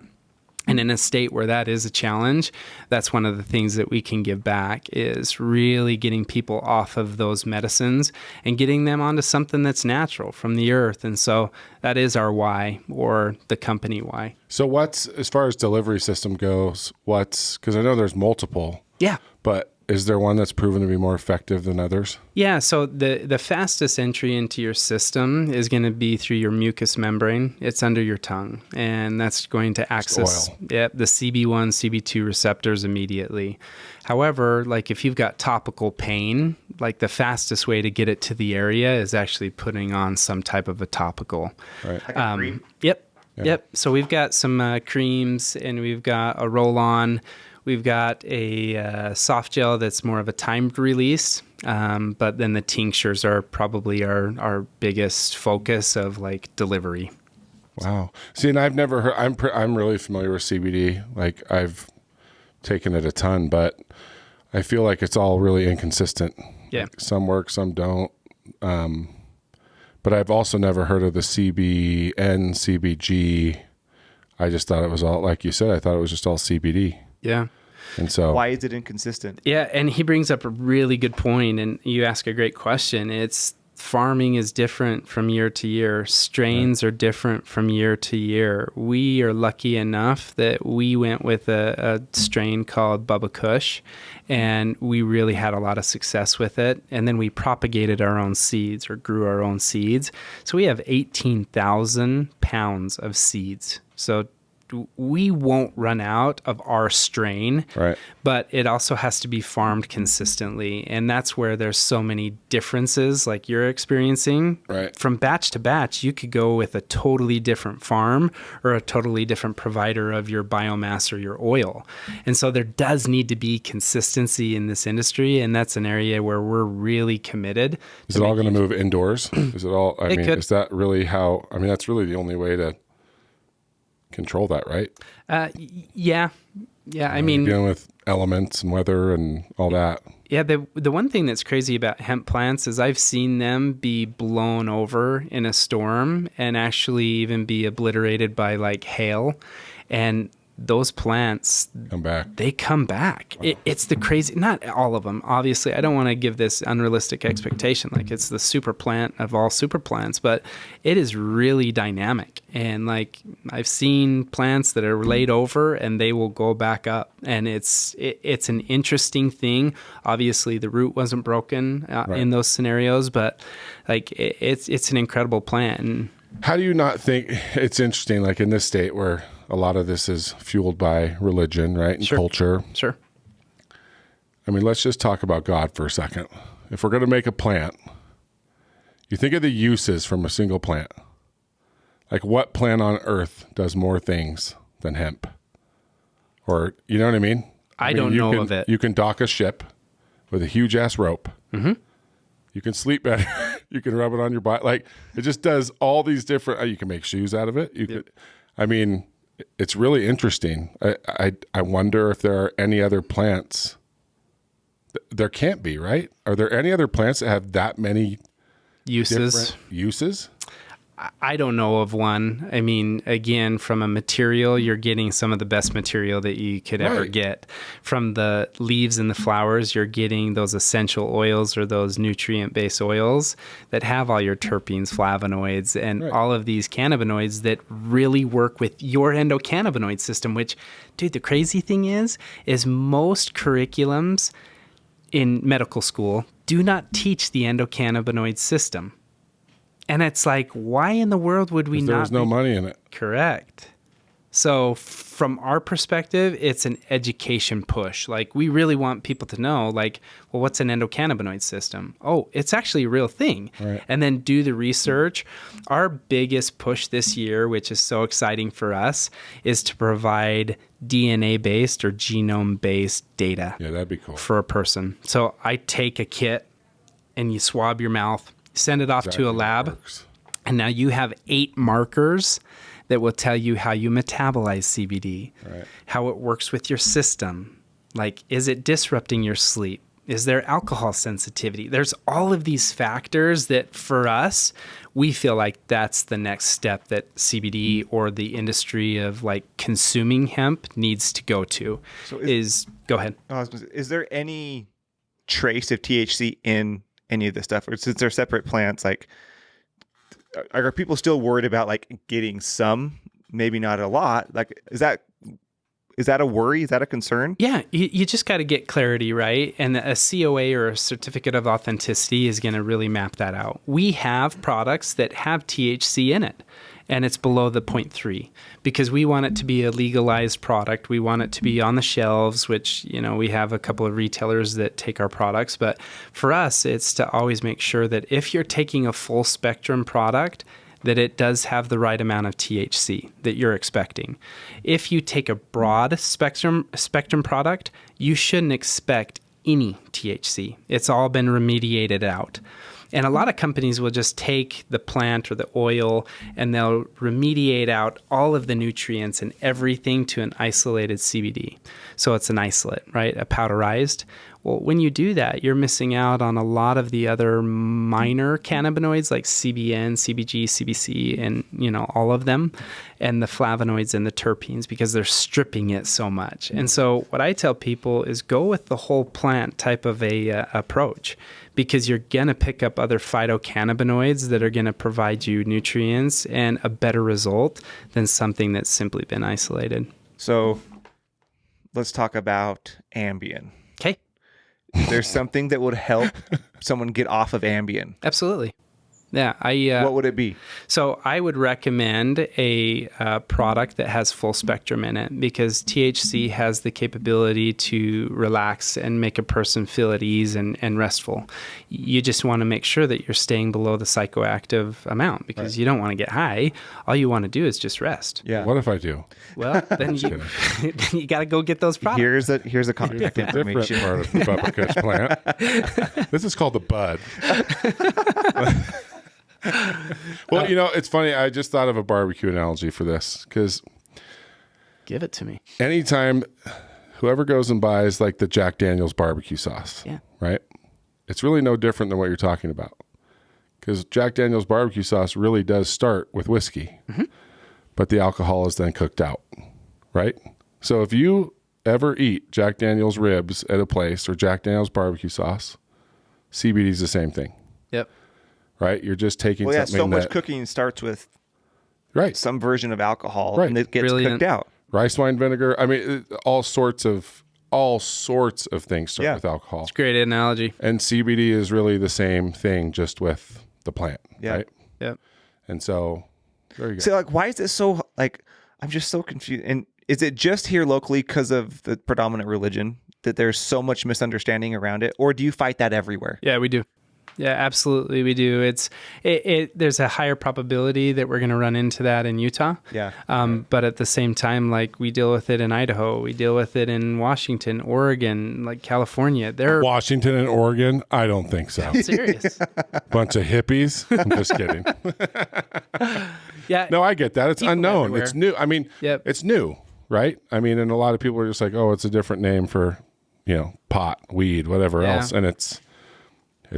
And in a state where that is a challenge, that's one of the things that we can give back is really getting people off of those medicines and getting them onto something that's natural from the earth. And so that is our why, or the company why.
So what's, as far as delivery system goes, because I know there's multiple.
Yeah.
But is there one that's proven to be more effective than others?
Yeah, so the fastest entry into your system is going to be through your mucous membrane. It's under your tongue, and that's going to access the CB1, CB2 receptors immediately. However, like if you've got topical pain, like the fastest way to get it to the area is actually putting on some type of a topical.
Right. Like a cream?
Yep. Yeah. Yep. So we've got some creams, and we've got a roll-on. We've got a soft gel that's more of a timed release, but then the tinctures are probably our biggest focus of like delivery.
Wow. See, and I've never heard. I'm really familiar with CBD. Like I've taken it a ton, but I feel like it's all really inconsistent.
Yeah.
Like some work, some don't. But I've also never heard of the CBN, CBG. I just thought it was all, like you said, I thought it was just all CBD.
Yeah.
And so
why is it inconsistent?
Yeah. And he brings up a really good point, and you ask a great question. It's farming is different from year to year. Strains are different from year to year. We are lucky enough that we went with a strain called Bubba Kush, and we really had a lot of success with it. And then we propagated our own seeds or grew our own seeds. So we have 18,000 pounds of seeds. So we won't run out of our strain,
right?
But it also has to be farmed consistently. And that's where there's so many differences like you're experiencing.
Right.
From batch to batch, you could go with a totally different farm or a totally different provider of your biomass or your oil. And so there does need to be consistency in this industry. And that's an area where we're really committed.
Is it all going to move indoors? Is it all, is that really how, that's really the only way to control that, right?
Yeah.
Dealing with elements and weather and all that.
Yeah, the one thing that's crazy about hemp plants is I've seen them be blown over in a storm and actually even be obliterated by like hail. And those plants
come back.
They come back. Wow. It's the crazy, not all of them. Obviously, I don't want to give this unrealistic expectation. Like it's the super plant of all super plants, but it is really dynamic. And like I've seen plants that are laid over and they will go back up. And it's an interesting thing. Obviously, the root wasn't broken in those scenarios, but like it's an incredible plant. And
how do you not think it's interesting? Like in this state where a lot of this is fueled by religion, right? And culture.
Sure.
Let's just talk about God for a second. If we're going to make a plant, you think of the uses from a single plant. Like what plant on earth does more things than hemp? Or, you know what I mean?
I don't know of it.
You can dock a ship with a huge ass rope.
Mm-hmm.
You can sleep better. You can rub it on your body. Like it just does all these different, you can make shoes out of it. It's really interesting. I wonder if there are any other plants. There can't be, right? Are there any other plants that have that many
uses? I don't know of one. Again, from a material, you're getting some of the best material that you could ever get. From the leaves and the flowers, you're getting those essential oils or those nutrient-based oils that have all your terpenes, flavonoids, and all of these cannabinoids that really work with your endocannabinoid system, which, dude, the crazy thing is most curriculums in medical school do not teach the endocannabinoid system. And it's like, why in the world would we not?
There's no money in it.
Correct. So from our perspective, it's an education push. Like we really want people to know, like, well, what's an endocannabinoid system? Oh, it's actually a real thing.
Right.
And then do the research. Our biggest push this year, which is so exciting for us, is to provide DNA-based or genome-based data.
Yeah, that'd be cool.
For a person. So I take a kit and you swab your mouth, send it off to a lab, and now you have 8 markers that will tell you how you metabolize CBD, how it works with your system. Like, is it disrupting your sleep? Is there alcohol sensitivity? There's all of these factors that for us, we feel like that's the next step that CBD or the industry of like consuming hemp needs to go to. So go ahead.
Is there any trace of THC in any of this stuff, or since they're separate plants, like are people still worried about like getting some, maybe not a lot? Like, is that a worry? Is that a concern?
Yeah, you just got to get clarity, right? And a COA or a certificate of authenticity is going to really map that out. We have products that have THC in it, and it's below the 0.3 because we want it to be a legalized product. We want it to be on the shelves, which, we have a couple of retailers that take our products. But for us, it's to always make sure that if you're taking a full spectrum product, that it does have the right amount of THC that you're expecting. If you take a broad spectrum product, you shouldn't expect any THC. It's all been remediated out. And a lot of companies will just take the plant or the oil and they'll remediate out all of the nutrients and everything to an isolated CBD. So it's an isolate, right? A powderized. Well, when you do that, you're missing out on a lot of the other minor cannabinoids like CBN, CBG, CBC, and all of them, and the flavonoids and the terpenes, because they're stripping it so much. And so what I tell people is go with the whole plant type of a approach, because you're going to pick up other phytocannabinoids that are going to provide you nutrients and a better result than something that's simply been isolated.
So let's talk about Ambien.
Okay.
There's something that would help someone get off of Ambien.
Absolutely. Yeah,
what would it be?
So I would recommend a product that has full spectrum in it, because THC has the capability to relax and make a person feel at ease and restful. You just want to make sure that you're staying below the psychoactive amount, because you don't want to get high. All you want to do is just rest.
Yeah.
What if I do?
Well, then you got to go get those products.
Here's a contact information.
Different part of the Puppercush plant. This is called the bud. Well, it's funny. I just thought of a barbecue analogy for this, because
Give it to me.
anytime whoever goes and buys like the Jack Daniel's barbecue sauce, right? It's really no different than what you're talking about, because Jack Daniel's barbecue sauce really does start with whiskey, but the alcohol is then cooked out, right? So if you ever eat Jack Daniel's ribs at a place or Jack Daniel's barbecue sauce, CBD is the same thing.
Yep.
Right? You're just taking something
so much cooking starts with some version of alcohol, and it gets cooked out.
Rice wine vinegar. I mean, all sorts of things start with alcohol.
It's a great analogy.
And CBD is really the same thing, just with the plant, right?
Yep.
And so, there you go.
So, why is this so, I'm just so confused. And is it just here locally because of the predominant religion that there's so much misunderstanding around it? Or do you fight that everywhere?
Yeah, we do. Yeah, absolutely, we do. There's a higher probability that we're going to run into that in Utah.
Yeah.
But at the same time, we deal with it in Idaho, we deal with it in Washington, Oregon, California.
Washington and Oregon? I don't think so.
I'm serious.
Bunch of hippies. I'm just kidding.
Yeah.
No, I get that. It's unknown.
Everywhere.
It's new. I mean, It's new, right? I mean, and a lot of people are just like, oh, it's a different name for, pot, weed, whatever else, and it's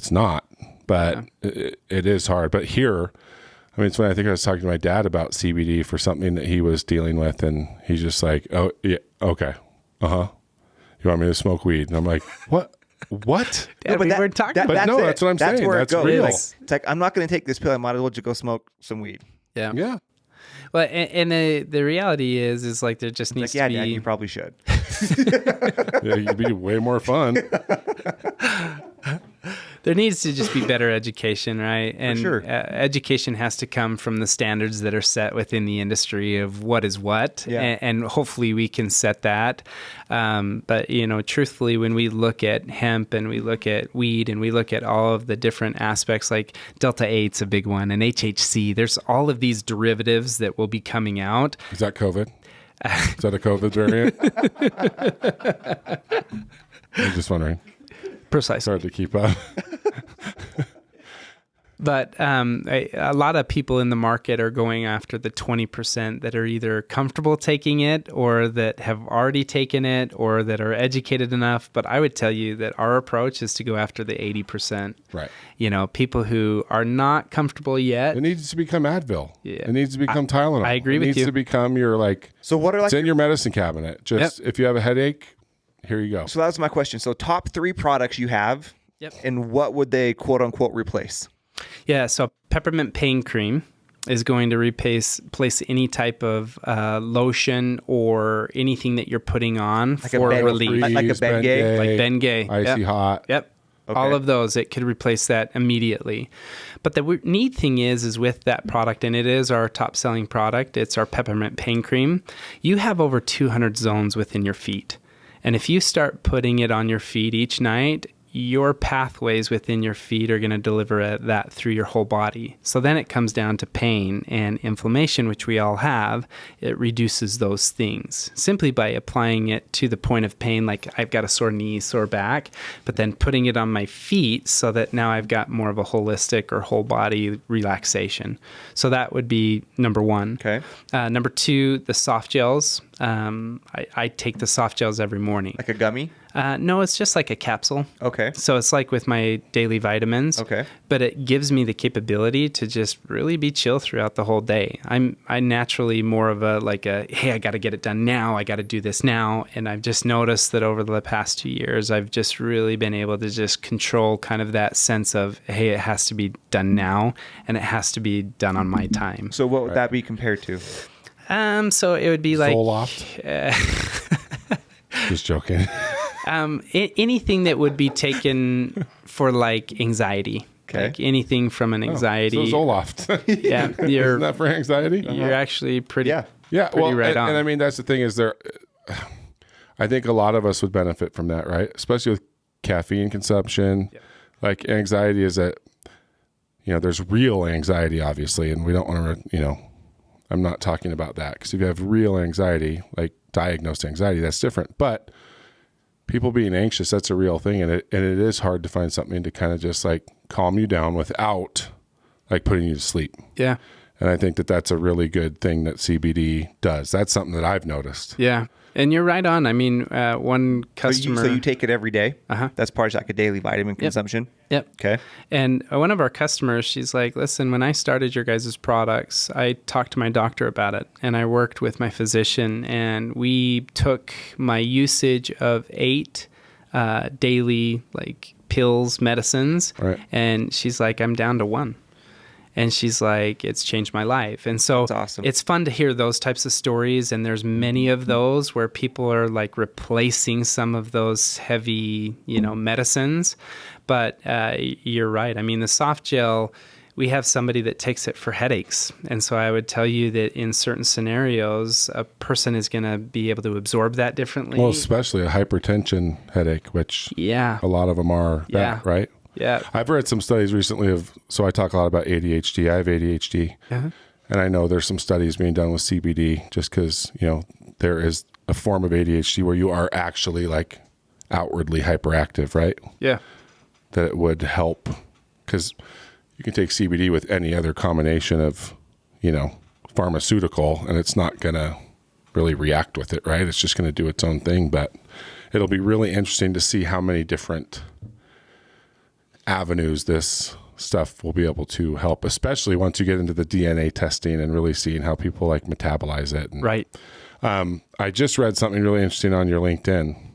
not, but it is hard. But here, I mean, it's when I think I was talking to my dad about CBD for something that he was dealing with, and he's just like, oh, yeah, okay. You want me to smoke weed? And I'm like, what?
Dad, we weren't talking about
no, that's what I'm saying.
Where
that's
it goes.
real.
It's like, I'm not going to take this pill. I might as well just go smoke some weed.
Yeah.
Yeah.
Well, and the reality is there just needs to be...
Dad, you probably should.
Yeah, you'd be way more fun.
There needs to just be better education, right? And
sure.
Education has to come from the standards that are set within the industry of what is what, and hopefully we can set that. But, truthfully, when we look at hemp and we look at weed and we look at all of the different aspects, like Delta 8's a big one, and HHC, there's all of these derivatives that will be coming out.
Is that COVID? Is that a COVID variant? I'm just wondering.
Precisely.
It's hard to keep up.
But a lot of people in the market are going after the 20% that are either comfortable taking it or that have already taken it or that are educated enough. But I would tell you that our approach is to go after the 80%.
Right.
People who are not comfortable yet.
It needs to become Advil.
Yeah.
It needs to become Tylenol.
I agree with you.
It needs to become your
So what are
it's in your medicine cabinet. Just if you have a headache, here you go.
So that was my question. So top 3 products you have, and what would they quote unquote replace?
Yeah, so Peppermint Pan Cream is going to replace any type of lotion or anything that you're putting on for relief.
Like a Bengay?
Like Bengay.
Icy hot.
Yep. Okay. All of those, it could replace that immediately. But the neat thing is with that product, and it is our top selling product, it's our Peppermint Pan Cream, you have over 200 zones within your feet. And if you start putting it on your feet each night, your pathways within your feet are going to deliver that through your whole body. So then it comes down to pain and inflammation, which we all have. It reduces those things simply by applying it to the point of pain, like I've got a sore knee, sore back, but then putting it on my feet so that now I've got more of a holistic or whole body relaxation. So that would be number 1.
Okay.
Number 2, the soft gels. I take the soft gels every morning.
Like a gummy?
No, it's just like a capsule.
Okay.
So it's like with my daily vitamins.
Okay.
But it gives me the capability to just really be chill throughout the whole day. I naturally more of hey, I got to get it done now. I got to do this now. And I've just noticed that over the past 2 years, I've just really been able to just control kind of that sense of, hey, it has to be done now and it has to be done on my time.
So what would that be compared to?
So it would be like
Zoloft. Just joking.
Anything that would be taken for like anxiety.
Okay.
Like anything from an anxiety.
So Zoloft.
Yeah.
Isn't that for anxiety?
You're actually pretty
Yeah.
Yeah.
pretty right on.
And I mean, that's the thing is I think a lot of us would benefit from that, right? Especially with caffeine consumption. Yep. Like anxiety is there's real anxiety, obviously, and we don't want to, I'm not talking about that, because if you have real anxiety, like diagnosed anxiety, that's different. But people being anxious, that's a real thing. And it is hard to find something to kind of just like calm you down without like putting you to sleep.
Yeah.
And I think that that's a really good thing that CBD does. That's something that I've noticed.
Yeah. And you're right on. I mean, one customer.
So you take it every day?
Uh-huh.
That's part of like a daily vitamin consumption?
Yep.
Okay.
And one of our customers, she's like, listen, when I started your guys' products, I talked to my doctor about it, and I worked with my physician, and we took my usage of 8 daily like pills, medicines,
right.
And she's like, I'm down to 1. And she's like, it's changed my life. And so
That's awesome.
It's fun to hear those types of stories. And there's many of those where people are like replacing some of those heavy, medicines. But you're right. I mean, the soft gel, we have somebody that takes it for headaches. And so I would tell you that in certain scenarios, a person is going to be able to absorb that differently.
Well, especially a hypertension headache, which a lot of them are that, right?
Yeah.
I've read some studies recently so I talk a lot about ADHD. I have ADHD.
Uh-huh.
And I know there's some studies being done with CBD just because, there is a form of ADHD where you are actually like outwardly hyperactive, right?
Yeah.
That it would help, because you can take CBD with any other combination of, pharmaceutical, and it's not going to really react with it, right? It's just going to do its own thing. But it'll be really interesting to see how many different avenues this stuff will be able to help, especially once you get into the DNA testing and really seeing how people like metabolize it. And,
right.
I just read something really interesting on your LinkedIn.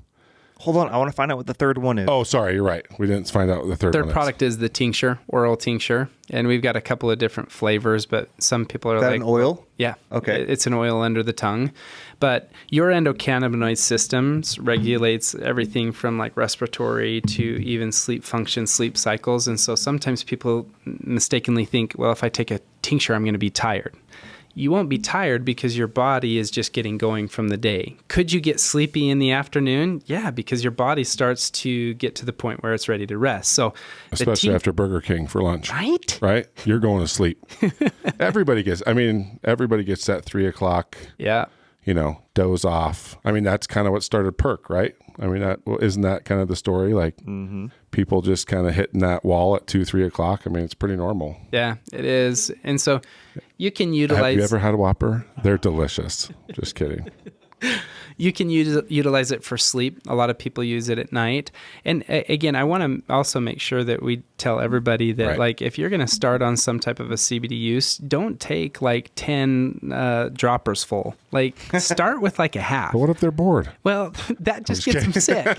Hold on. I want to find out what the third one is.
Oh, sorry. You're right. We didn't find out what the third one is.
Third product is the tincture, oral tincture. And we've got a couple of different flavors, but some people are
Is that
like...
an oil?
Yeah.
Okay.
It's an oil under the tongue. But your endocannabinoid systems regulates everything from like respiratory to even sleep function, sleep cycles. And so sometimes people mistakenly think, well, if I take a tincture, I'm going to be tired. You won't be tired because your body is just getting going from the day. Could you get sleepy in the afternoon? Yeah, because your body starts to get to the point where it's ready to rest. So,
especially after Burger King for lunch,
right?
You're going to sleep. Everybody gets that 3:00.
Yeah.
Doze off. I mean, that's kind of what started Perk, right? I mean, isn't that kind of the story? Like people just kind of hitting that wall at 2-3 o'clock. I mean, it's pretty normal.
Yeah, it is. And so you can utilize...
Have you ever had a Whopper? They're delicious. Just kidding.
You can utilize it for sleep. A lot of people use it at night. And again, I want to also make sure that we tell everybody that like if you're going to start on some type of a CBD use, don't take like 10 droppers full. Like start with like a half.
But what if they're bored?
Well, that just gets them sick.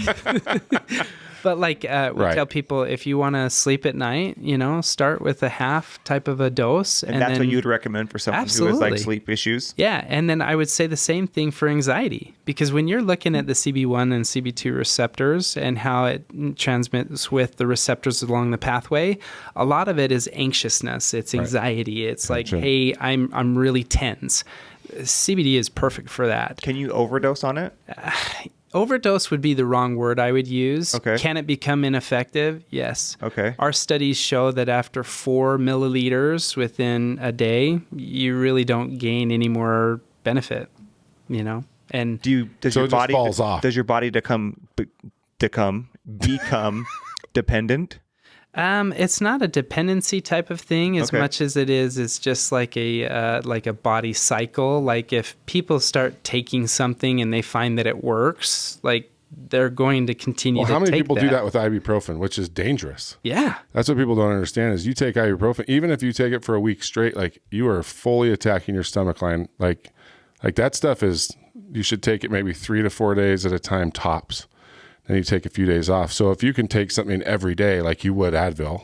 But like we tell people, if you want to sleep at night, start with a half type of a dose.
And that's what you'd recommend for someone who has like sleep issues?
Yeah. And then I would say the same thing for anxiety, because when you're looking at the CB1 and CB2 receptors and how it transmits with the receptors along the pathway, a lot of it is anxiousness. It's anxiety. It's like, hey, I'm really tense. CBD is perfect for that.
Can you overdose on it?
Overdose would be the wrong word I would use.
Okay.
Can it become ineffective? Yes.
Okay.
Our studies show that after 4 milliliters within a day, you really don't gain any more benefit, And
does your body become dependent?
It's not a dependency type of thing as much as it's just like a body cycle. Like if people start taking something and they find that it works, like they're going to continue to take that.
How many people do that with ibuprofen, which is dangerous?
Yeah.
That's what people don't understand is you take ibuprofen, even if you take it for a week straight, like you are fully attacking your stomach line. Like that stuff is, you should take it maybe 3 to 4 days at a time tops. Then you take a few days off. So if you can take something every day, like you would Advil,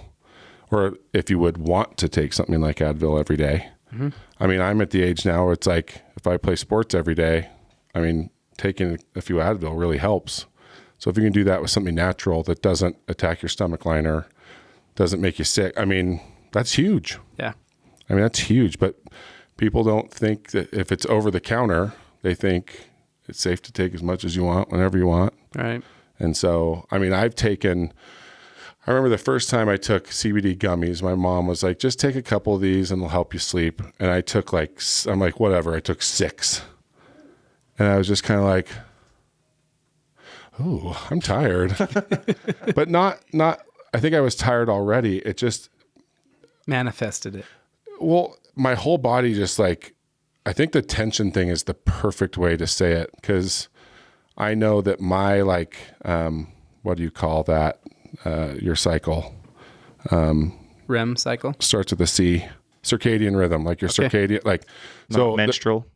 or if you would want to take something like Advil every day. Mm-hmm. I mean, I'm at the age now where it's like, if I play sports every day, I mean, taking a few Advil really helps. So if you can do that with something natural that doesn't attack your stomach line or doesn't make you sick, I mean, that's huge.
Yeah.
I mean, that's huge. But people don't think that if it's over the counter, they think it's safe to take as much as you want, whenever you want.
Right.
And so, I mean, I remember the first time I took CBD gummies, my mom was like, just take a couple of these and it'll help you sleep. And I took I'm like, whatever. I took 6. And I was just kind of like, oh, I'm tired. But not, I think I was tired already. It just
manifested it.
Well, my whole body just like, I think the tension thing is the perfect way to say it. Cause I know that my what do you call that? Your cycle.
REM cycle?
Starts with a C. Circadian rhythm, like your circadian, like.
So menstrual.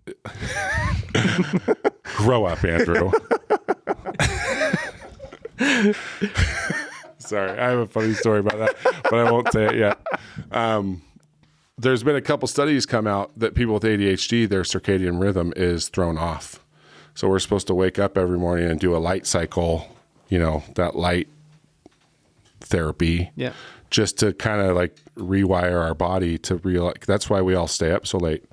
Grow up, Andrew. Sorry, I have a funny story about that, but I won't say it yet. There's been a couple studies come out that people with ADHD, their circadian rhythm is thrown off. So we're supposed to wake up every morning and do a light cycle, that light therapy.
Yeah.
Just to kind of like rewire our body to realize. That's why we all stay up so late.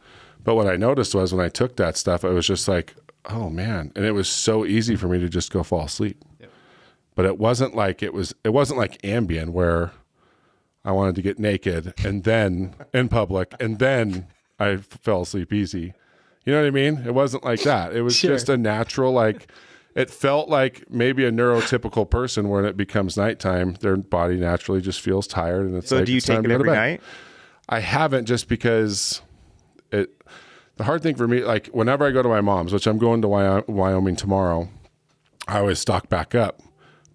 But what I noticed was when I took that stuff, I was just like, oh man. And it was so easy for me to just go fall asleep. Yep. But it wasn't like Ambien where I wanted to get naked and then in public and then I fell asleep easy. You know what I mean? It wasn't like that. It was just a natural, like, it felt like maybe a neurotypical person when it becomes nighttime, their body naturally just feels tired. And it's
so do you take it every night?
I haven't, just because the hard thing for me, like whenever I go to my mom's, which I'm going to Wyoming tomorrow, I always stock back up,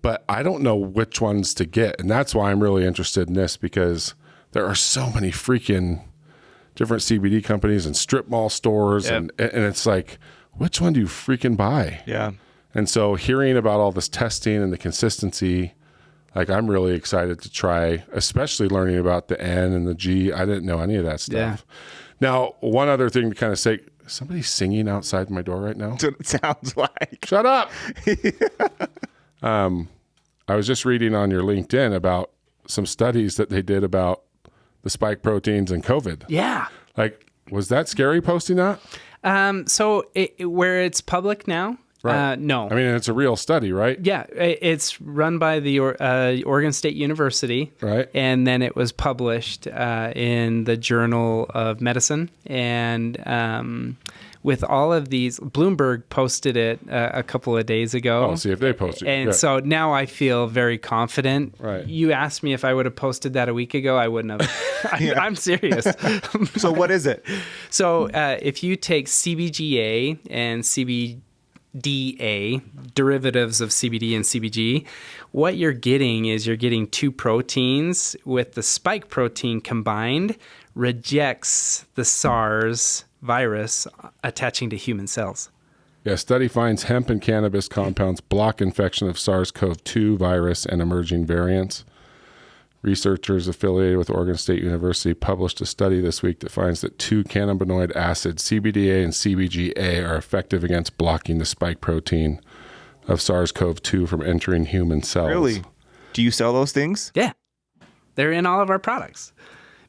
but I don't know which ones to get. And that's why I'm really interested in this, because there are so many freaking different CBD companies and strip mall stores. Yep. And it's like, which one do you freaking buy?
Yeah.
And so hearing about all this testing and the consistency, like I'm really excited to try, especially learning about the N and the G. I didn't know any of that stuff. Yeah. Now, one other thing to kind of say, somebody's singing outside my door right now.
That's what it sounds like.
Shut up. I was just reading on your LinkedIn about some studies that they did about the spike proteins and COVID.
Yeah.
Like, was that scary posting that?
So where it's public now?
Right.
No.
I mean, it's a real study, right?
Yeah. It's run by the Oregon State University.
Right.
And then it was published in the Journal of Medicine. And with all of these, Bloomberg posted it a couple of days ago.
Oh, see if they posted it.
And so now I feel very confident.
Right.
You asked me if I would have posted that a week ago, I wouldn't have. I'm serious.
So what is it?
So if you take CBGA and CBDA, derivatives of CBD and CBG, what you're getting is you're getting two proteins with the spike protein combined rejects the SARS virus attaching to human cells.
Yeah, study finds hemp and cannabis compounds block infection of SARS-CoV-2 virus and emerging variants. Researchers affiliated with Oregon State University published a study this week that finds that 2 cannabinoid acids, CBDA and CBGA, are effective against blocking the spike protein of SARS-CoV-2 from entering human cells.
Really? Do you sell those things?
Yeah. They're in all of our products.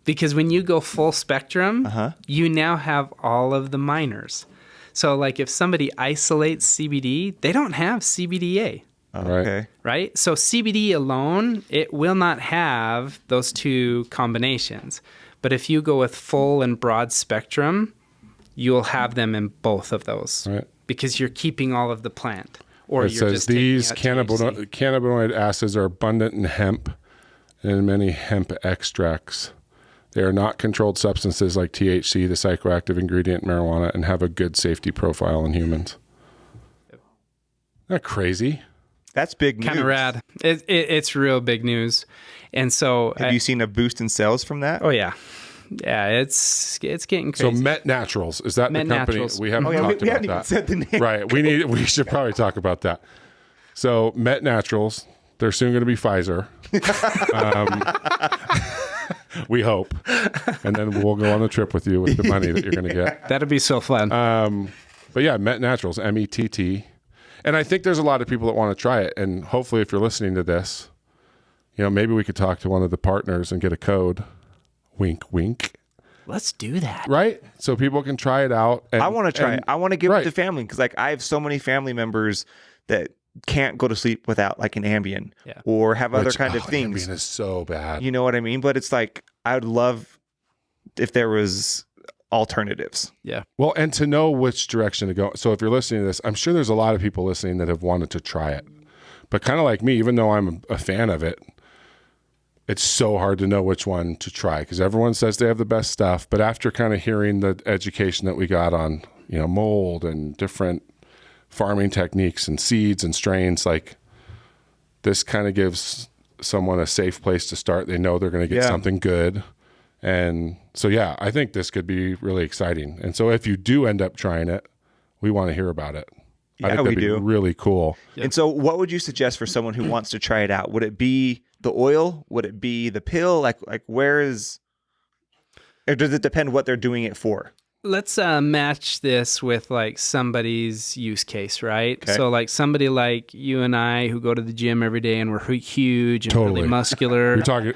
Because when you go full spectrum, you now have all of the minors. So like if somebody isolates CBD, they don't have CBDA.
Okay.
Right? So CBD alone, it will not have those two combinations. But if you go with full and broad spectrum, you'll have them in both of those.
Right.
Because you're keeping all of the plant. Or
it says these cannabinoid acids are abundant in hemp and in many hemp extracts. They are not controlled substances like THC, the psychoactive ingredient in marijuana, and have a good safety profile in humans. Isn't that crazy?
That's big news.
Kind of rad. It's real big news. And so...
Have you seen a boost in sales from that?
Oh, yeah. Yeah, it's getting crazy.
So Mett Naturals, is that
Mett
the company?
Naturals.
We haven't
we
talked about
haven't even
that.
said the name.
Right. We should probably talk about that. So Mett Naturals, they're soon going to be Pfizer. We hope. And then we'll go on a trip with you with the money that you're going to get.
That'd be so fun.
But yeah, Mett Naturals, METT. And I think there's a lot of people that want to try it. And hopefully if you're listening to this, maybe we could talk to one of the partners and get a code. Wink, wink.
Let's do that.
Right? So people can try it out.
I want to try it. I want to give it to family because I have so many family members that can't go to sleep without like an Ambien or have other kind of things.
Ambien is so bad.
You know what I mean? But it's like, I would love if there was alternatives.
Yeah.
Well, and to know which direction to go. So if you're listening to this, I'm sure there's a lot of people listening that have wanted to try it. But kind of like me, even though I'm a fan of it, it's so hard to know which one to try because everyone says they have the best stuff. But after kind of hearing the education that we got on, mold and different farming techniques and seeds and strains, like this kind of gives someone a safe place to start. They know they're going to get something good. And so, yeah, I think this could be really exciting. And so if you do end up trying it, we want to hear about it.
Yeah,
I think that'd be
do.
Really cool.
Yep. And so what would you suggest for someone who wants to try it out? Would it be the oil? Would it be the pill? Like where is, or does it depend what they're doing it for?
Let's match this with like somebody's use case, right? Okay. So like somebody like you and I who go to the gym every day and we're huge and really muscular.
You're talking,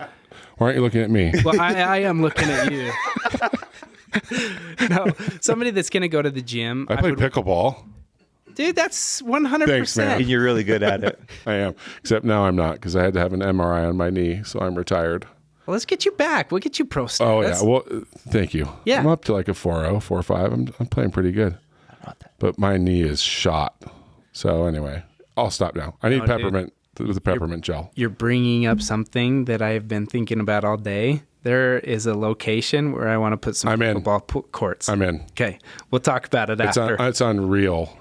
why aren't you looking at me?
Well, I am looking at you. No, somebody that's going to go to the gym.
I play pickleball.
Dude, that's 100%.
Thanks, man.
And you're really good at it.
I am. Except now I'm not because I had to have an MRI on my knee, so I'm retired.
Well, let's get you back. We'll get you pro status.
Oh, yeah. Well, thank you.
Yeah.
I'm up to like a 4.0, 4.5. I'm playing pretty good. But my knee is shot. So anyway, I'll stop now. I need peppermint with the peppermint gel.
You're bringing up something that I've been thinking about all day. There is a location where I want to put some pickleball courts.
I'm in.
Okay. We'll talk about it after.
It's unreal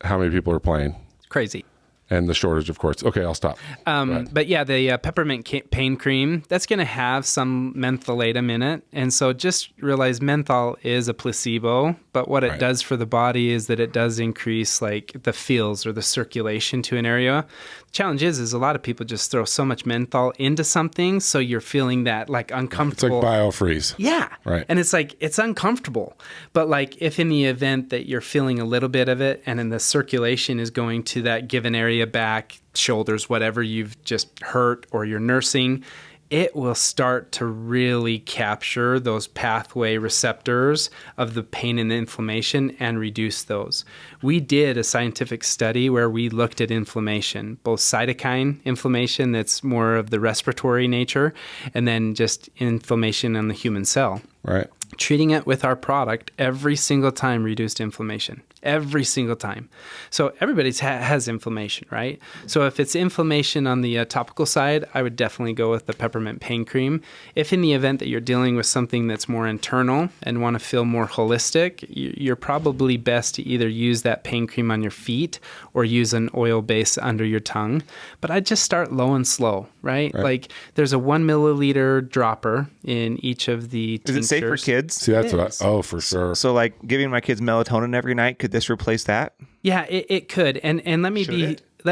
how many people are playing.
Crazy.
And the shortage of courts. Okay, I'll stop.
But yeah, the Peppermint Pan Cream, that's going to have some mentholatum in it. And so just realize menthol is a placebo, but what it does for the body is that it does increase like the feels or the circulation to an area. The challenge is a lot of people just throw so much menthol into something, so you're feeling that like uncomfortable.
It's like biofreeze.
Yeah.
Right.
And it's like, it's uncomfortable. But like if in the event that you're feeling a little bit of it and then the circulation is going to that given area, back, shoulders, whatever you've just hurt or you're nursing, it will start to really capture those pathway receptors of the pain and the inflammation and reduce those. We did a scientific study where we looked at inflammation, both cytokine inflammation that's more of the respiratory nature, and then just inflammation in the human cell.
Right.
Treating it with our product every single time reduced inflammation. Every single time. So everybody has inflammation, right? So if it's inflammation on the topical side, I would definitely go with the Peppermint Pan Cream. If in the event that you're dealing with something that's more internal and want to feel more holistic, you're probably best to either use that pain cream on your feet or use an oil base under your tongue. But I'd just start low and slow, right? Like there's a 1 milliliter dropper in each of the tinctures.
Is it safe for kids?
See, that's for sure.
So like giving my kids melatonin every night, could this replace that?
Yeah, it could. And let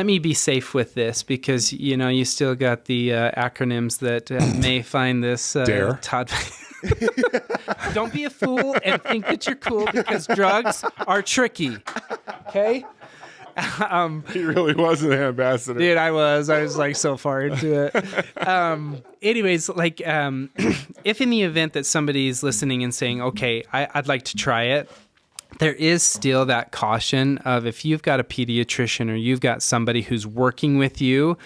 me be safe with this because you still got the acronyms that may find this
Dare.
Todd. Don't be a fool and think that you're cool because drugs are tricky. Okay.
He really was an ambassador.
Dude, I was like so far into it. Anyways, like if in the event that somebody's listening and saying, okay, I'd like to try it, there is still that caution of if you've got a pediatrician or you've got somebody who's working with you,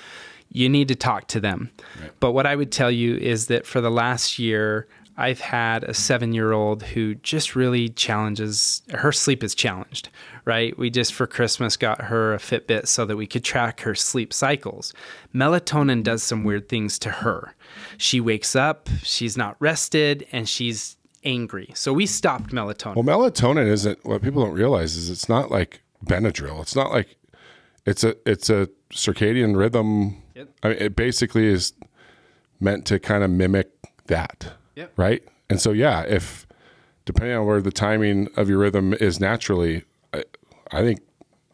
you need to talk to them. Right. But what I would tell you is that for the last year, I've had a 7-year-old who just really challenges, her sleep is challenged, right? We just for Christmas got her a Fitbit so that we could track her sleep cycles. Melatonin does some weird things to her. She wakes up, she's not rested, and she's angry. So we stopped melatonin.
Well, melatonin isn't, what people don't realize is it's not like Benadryl. It's not like, it's a circadian rhythm.
Yep.
I mean, it basically is meant to kind of mimic that.
Yep.
Right. And so, yeah, if depending on where the timing of your rhythm is naturally, I think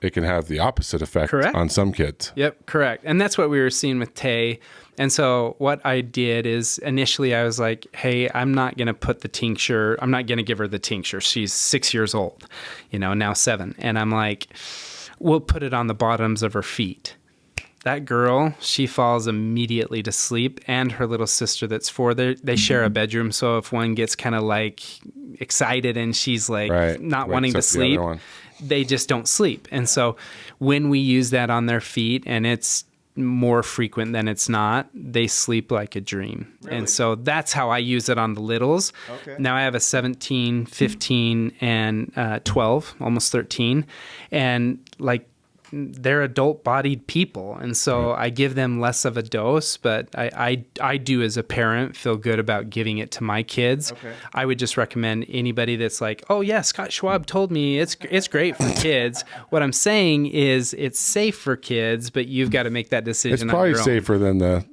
it can have the opposite effect on some kids.
Yep. Correct. And that's what we were seeing with Tay. And so what I did is initially I was like, hey, I'm not going to put the tincture. I'm not going to give her the tincture. She's 6 years old, now 7. And I'm like, we'll put it on the bottoms of her feet. That girl, she falls immediately to sleep, and her little sister that's 4, they share a bedroom. So if one gets kind of like excited and she's like not wanting to sleep, they just don't sleep. And so when we use that on their feet, and it's more frequent than it's not, they sleep like a dream. Really? And so that's how I use it on the littles. Okay. Now I have a 17, 15, and 12, almost 13. And like, they're adult-bodied people, and so I give them less of a dose, but I do as a parent feel good about giving it to my kids. Okay. I would just recommend anybody that's like, oh yeah, Scott Schwab told me it's great for kids. What I'm saying is it's safe for kids, but you've got to make that decision.
It's probably safer than the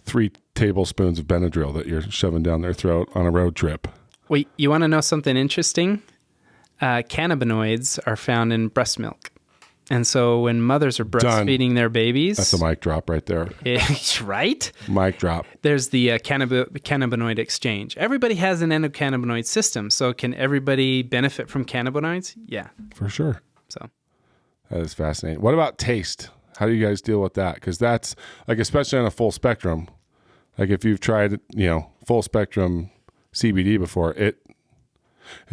3 tablespoons of Benadryl that you're shoving down their throat on a road trip.
Wait, you want to know something interesting? Cannabinoids are found in breast milk. And so when mothers are breastfeeding their babies...
That's a mic drop right there.
Right?
Mic drop.
There's the cannabinoid exchange. Everybody has an endocannabinoid system. So can everybody benefit from cannabinoids? Yeah.
For sure.
So
that is fascinating. What about taste? How do you guys deal with that? Because that's, like, especially on a full spectrum, like if you've tried, full spectrum CBD before, it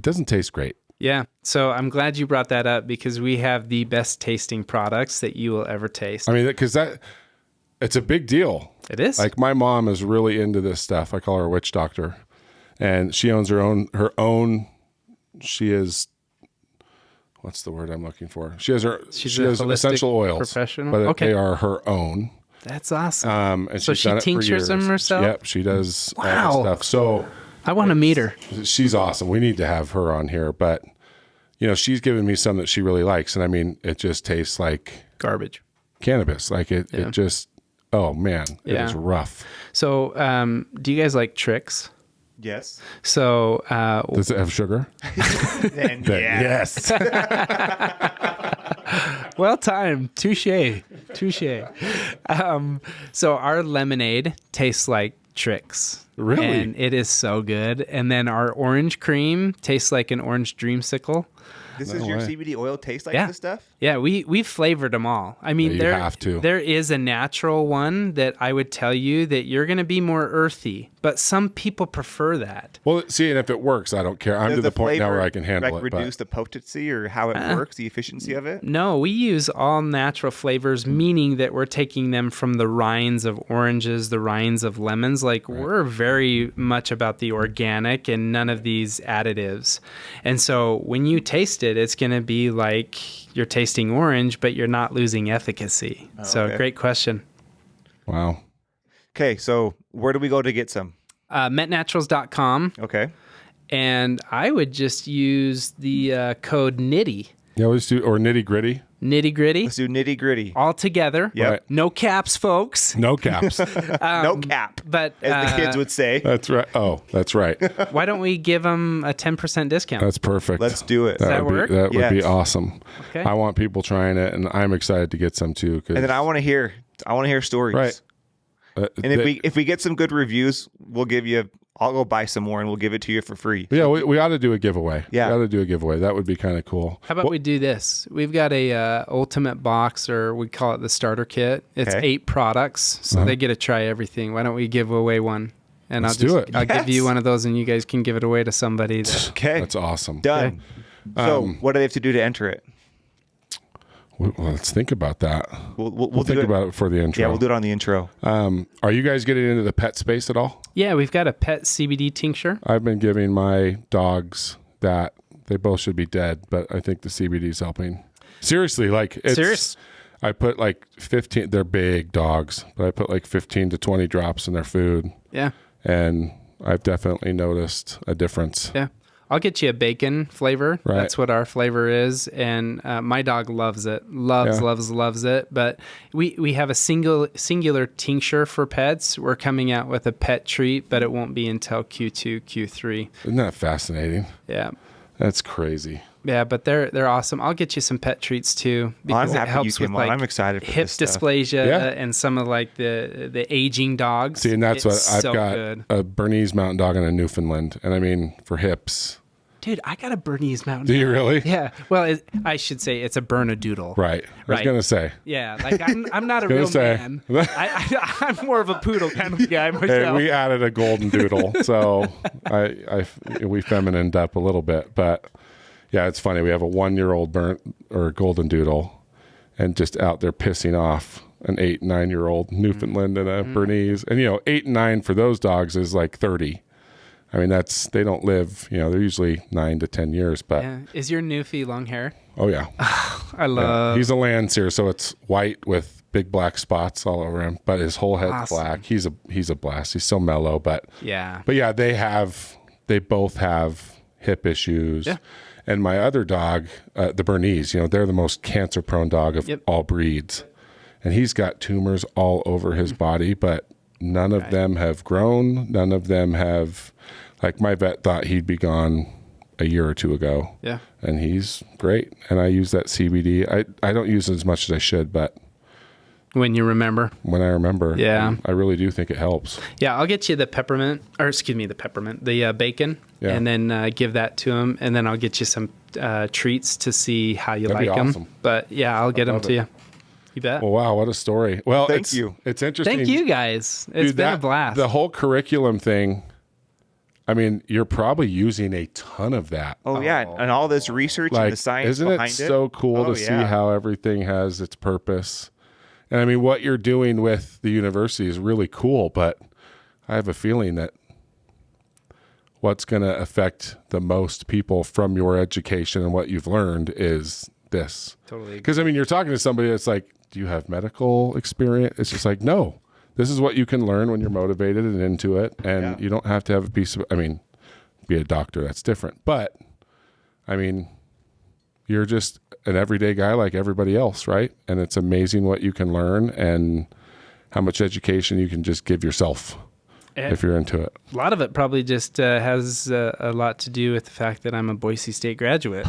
doesn't taste great.
Yeah. So I'm glad you brought that up because we have the best tasting products that you will ever taste.
I mean, because it's a big deal.
It is.
Like my mom is really into this stuff. I call her a witch doctor, and she owns her own. She is, what's the word I'm looking for? She has essential oils,
professional,
but they are her own.
That's awesome.
And
so she tinctures them herself?
Yep. She does all that stuff. So
I want to meet her.
She's awesome. We need to have her on here, but she's given me some that she really likes. And I mean, it just tastes like
garbage,
cannabis. Like it just, oh man, it is rough.
So, do you guys like Trix?
Yes.
So,
does it have sugar?
then yes.
Well timed. Touche. So our lemonade tastes like Trix.
Really?
And it is so good. And then our orange cream tastes like an orange dreamsicle.
This is your CBD oil taste like this stuff?
Yeah, we've flavored them all. I mean,
you have to.
There is a natural one that I would tell you that you're going to be more earthy, but some people prefer that.
Well, see, and if it works, I don't care. I'm to the point now where I can handle it.
Reduce the potency or how it works, the efficiency of it?
No, we use all natural flavors, meaning that we're taking them from the rinds of oranges, the rinds of lemons. Like we're very much about the organic and none of these additives. And so when you taste it, it's going to be like you're tasting orange, but you're not losing efficacy. So great question.
Wow.
Okay, so where do we go to get some?
Mettnaturals.com.
Okay.
And I would just use the code NITTY.
Yeah, let's do, or nitty gritty.
Nitty gritty.
Let's do nitty gritty.
All together.
Yep.
Right.
No caps, folks.
No caps.
No cap.
But
as the kids would say.
That's right. Oh, that's right.
Why don't we give them a 10% discount?
That's perfect.
Let's do it.
Does that work?
That would be awesome.
Okay.
I want people trying it, and I'm excited to get some too.
And then I want to hear stories.
Right.
And if we get some good reviews, we'll give you. I'll go buy some more and we'll give it to you for free.
Yeah, we ought to do a giveaway.
Yeah.
We ought to do a giveaway. That would be kind of cool.
How about we do this? We've got a ultimate box, or we call it the starter kit. It's 8 products, so they get to try everything. Why don't we give away one? And
Let's do it.
I'll give you one of those, and you guys can give it away to somebody.
Okay.
That's awesome.
Done. So what do they have to do to enter it?
Well, let's think about that.
We'll
think about it before the intro.
Yeah, we'll do it on the intro.
Are you guys getting into the pet space at all?
Yeah, we've got a pet CBD tincture.
I've been giving my dogs that. They both should be dead, but I think the CBD is helping. Seriously, like it's...
Serious?
I put like 15, they're big dogs, but I put like 15 to 20 drops in their food.
Yeah.
And I've definitely noticed a difference.
Yeah. I'll get you a bacon flavor.
Right.
That's what our flavor is. And my dog loves it. Loves it. But we have a singular tincture for pets. We're coming out with a pet treat, but it won't be until Q2, Q3.
Isn't that fascinating?
Yeah.
That's crazy.
Yeah, but they're awesome. I'll get you some pet treats too because it helps with like
I'm excited for
hip
this stuff.
dysplasia and some of like the aging dogs.
See, and that's
It's
what I've
so
got
good.
a Bernese Mountain Dog and a Newfoundland. And I mean, for hips.
Dude, I got a Bernese Mountain.
Do you really?
Yeah. Well, I should say it's a Bernedoodle.
Right. I was going to say.
Yeah. Like I'm not a real man. I'm more of a poodle kind of guy myself.
Hey, we added a golden doodle, so we feminined up a little bit. But yeah, it's funny. We have a 1-year-old golden doodle, and just out there pissing off an 8, 9-year-old Newfoundland and a Bernese. And 8 and 9 for those dogs is like 30. I mean, they don't live, they're usually 9 to 10 years, but.
Yeah. Is your Newfie long hair?
Oh yeah.
I love.
He's a Landseer, so it's white with big black spots all over him, but his whole head's black. He's a blast. He's so mellow, but yeah, they both have hip issues. Yeah. And my other dog, the Bernese, they're the most cancer prone dog of all breeds. And he's got tumors all over his body, but none of them have grown. None of them have, like my vet thought he'd be gone a year or two ago. Yeah. And he's great. And I use that CBD. I don't use it as much as I should, but
when I remember.
Yeah. I really do think it helps.
Yeah. I'll get you the bacon, and then give that to him. And then I'll get you some treats to see how you like them. Awesome. But yeah, I'll get them to you. You bet.
Well, wow, what a story. Well,
thank you.
It's interesting.
Thank you guys. It's been a blast.
The whole curriculum thing, I mean, you're probably using a ton of that.
Oh, yeah. And all this research and the science behind it.
Isn't it so cool to see how everything has its purpose? And I mean, what you're doing with the university is really cool, but I have a feeling that what's going to affect the most people from your education and what you've learned is this. Totally. Because, I mean, you're talking to somebody that's like, do you have medical experience? It's just like, no. This is what you can learn when you're motivated and into it. And you don't have to have be a doctor. That's different. But, I mean, you're just an everyday guy like everybody else, right? And it's amazing what you can learn and how much education you can just give yourself if you're into it.
A lot of it probably just has a lot to do with the fact that I'm a Boise State graduate.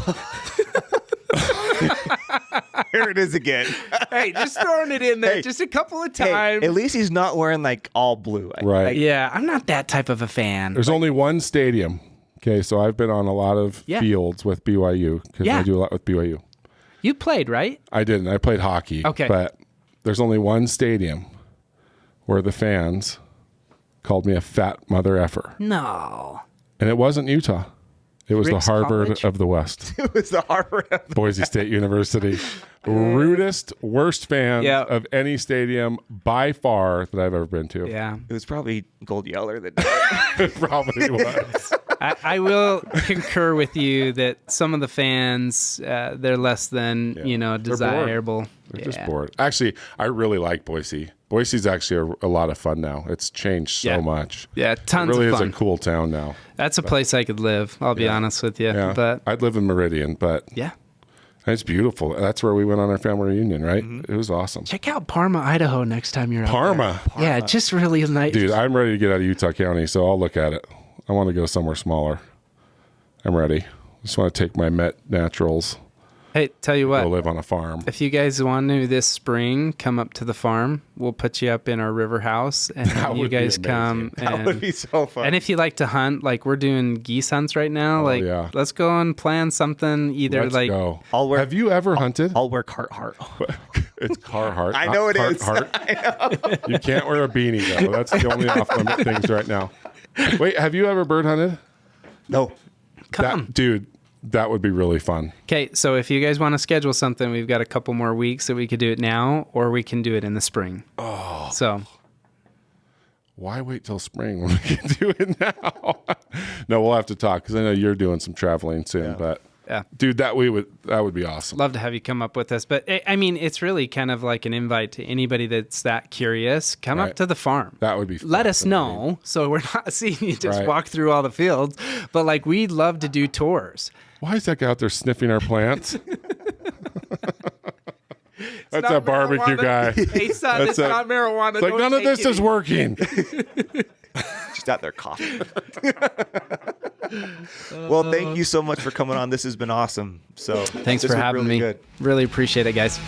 Here it is again.
Hey, just throwing it in there just a couple of times.
At least he's not wearing like all blue.
Right.
Yeah, I'm not that type of a fan.
There's only one stadium. Okay, so I've been on a lot of fields with BYU because I do a lot with BYU.
You played, right?
I didn't. I played hockey. Okay. But there's only one stadium where the fans called me a fat mother effer.
No.
And it wasn't Utah. It was
Rick's
the Harvard
College?
of the West.
It was the Harvard of the
Boise State University. Rudest, worst fans of any stadium by far that I've ever been to.
Yeah.
It was probably Gold Yeller that
It probably was.
I will concur with you that some of the fans, they're less than, desirable.
They're just bored. Actually, I really like Boise. Boise's actually a lot of fun now. It's changed so much.
Yeah, tons
of fun. It really is a cool town now.
That's a place I could live, I'll be honest with you.
Yeah.
But
I'd live in Meridian, but it's beautiful. That's where we went on our family reunion, right? Mm-hmm. It was awesome.
Check out Parma, Idaho next time you're out
Parma.
Yeah, just really nice.
Dude, I'm ready to get out of Utah County, so I'll look at it. I want to go somewhere smaller. I'm ready. Just want to take my Mett Naturals.
Hey, tell you what.
Go live on a farm.
If you guys want to this spring, come up to the farm. We'll put you up in our river house, and you guys come.
That would be so fun.
And if you like to hunt, like we're doing geese hunts right now, let's go and plan something. Let's
go. Have you ever hunted?
I'll wear Carhartt.
It's Carhartt.
I know it is.
I know. You can't wear a beanie though. That's the only off-limit things right now. Wait, have you ever bird hunted?
No.
Come.
Dude, That would be really fun.
Okay, so if you guys want to schedule something, we've got a couple more weeks that we could do it now, or we can do it in the spring.
Oh.
So
why wait till spring when we can do it now? No, we'll have to talk because I know you're doing some traveling soon. But
yeah,
dude, that would be awesome.
Love to have you come up with this. But I mean, it's really kind of like an invite to anybody that's that curious. Come up to the farm.
That would be
Let us know. So we're not seeing you just walk through all the fields, but like we'd love to do tours.
Why is that guy out there sniffing our plants? That's a barbecue guy.
Hey, son, it's not marijuana.
It's like, none of this is working.
Just out there coughing. Well, thank you so much for coming on. This has been awesome. So
thanks for having me. Good. Really appreciate it, guys.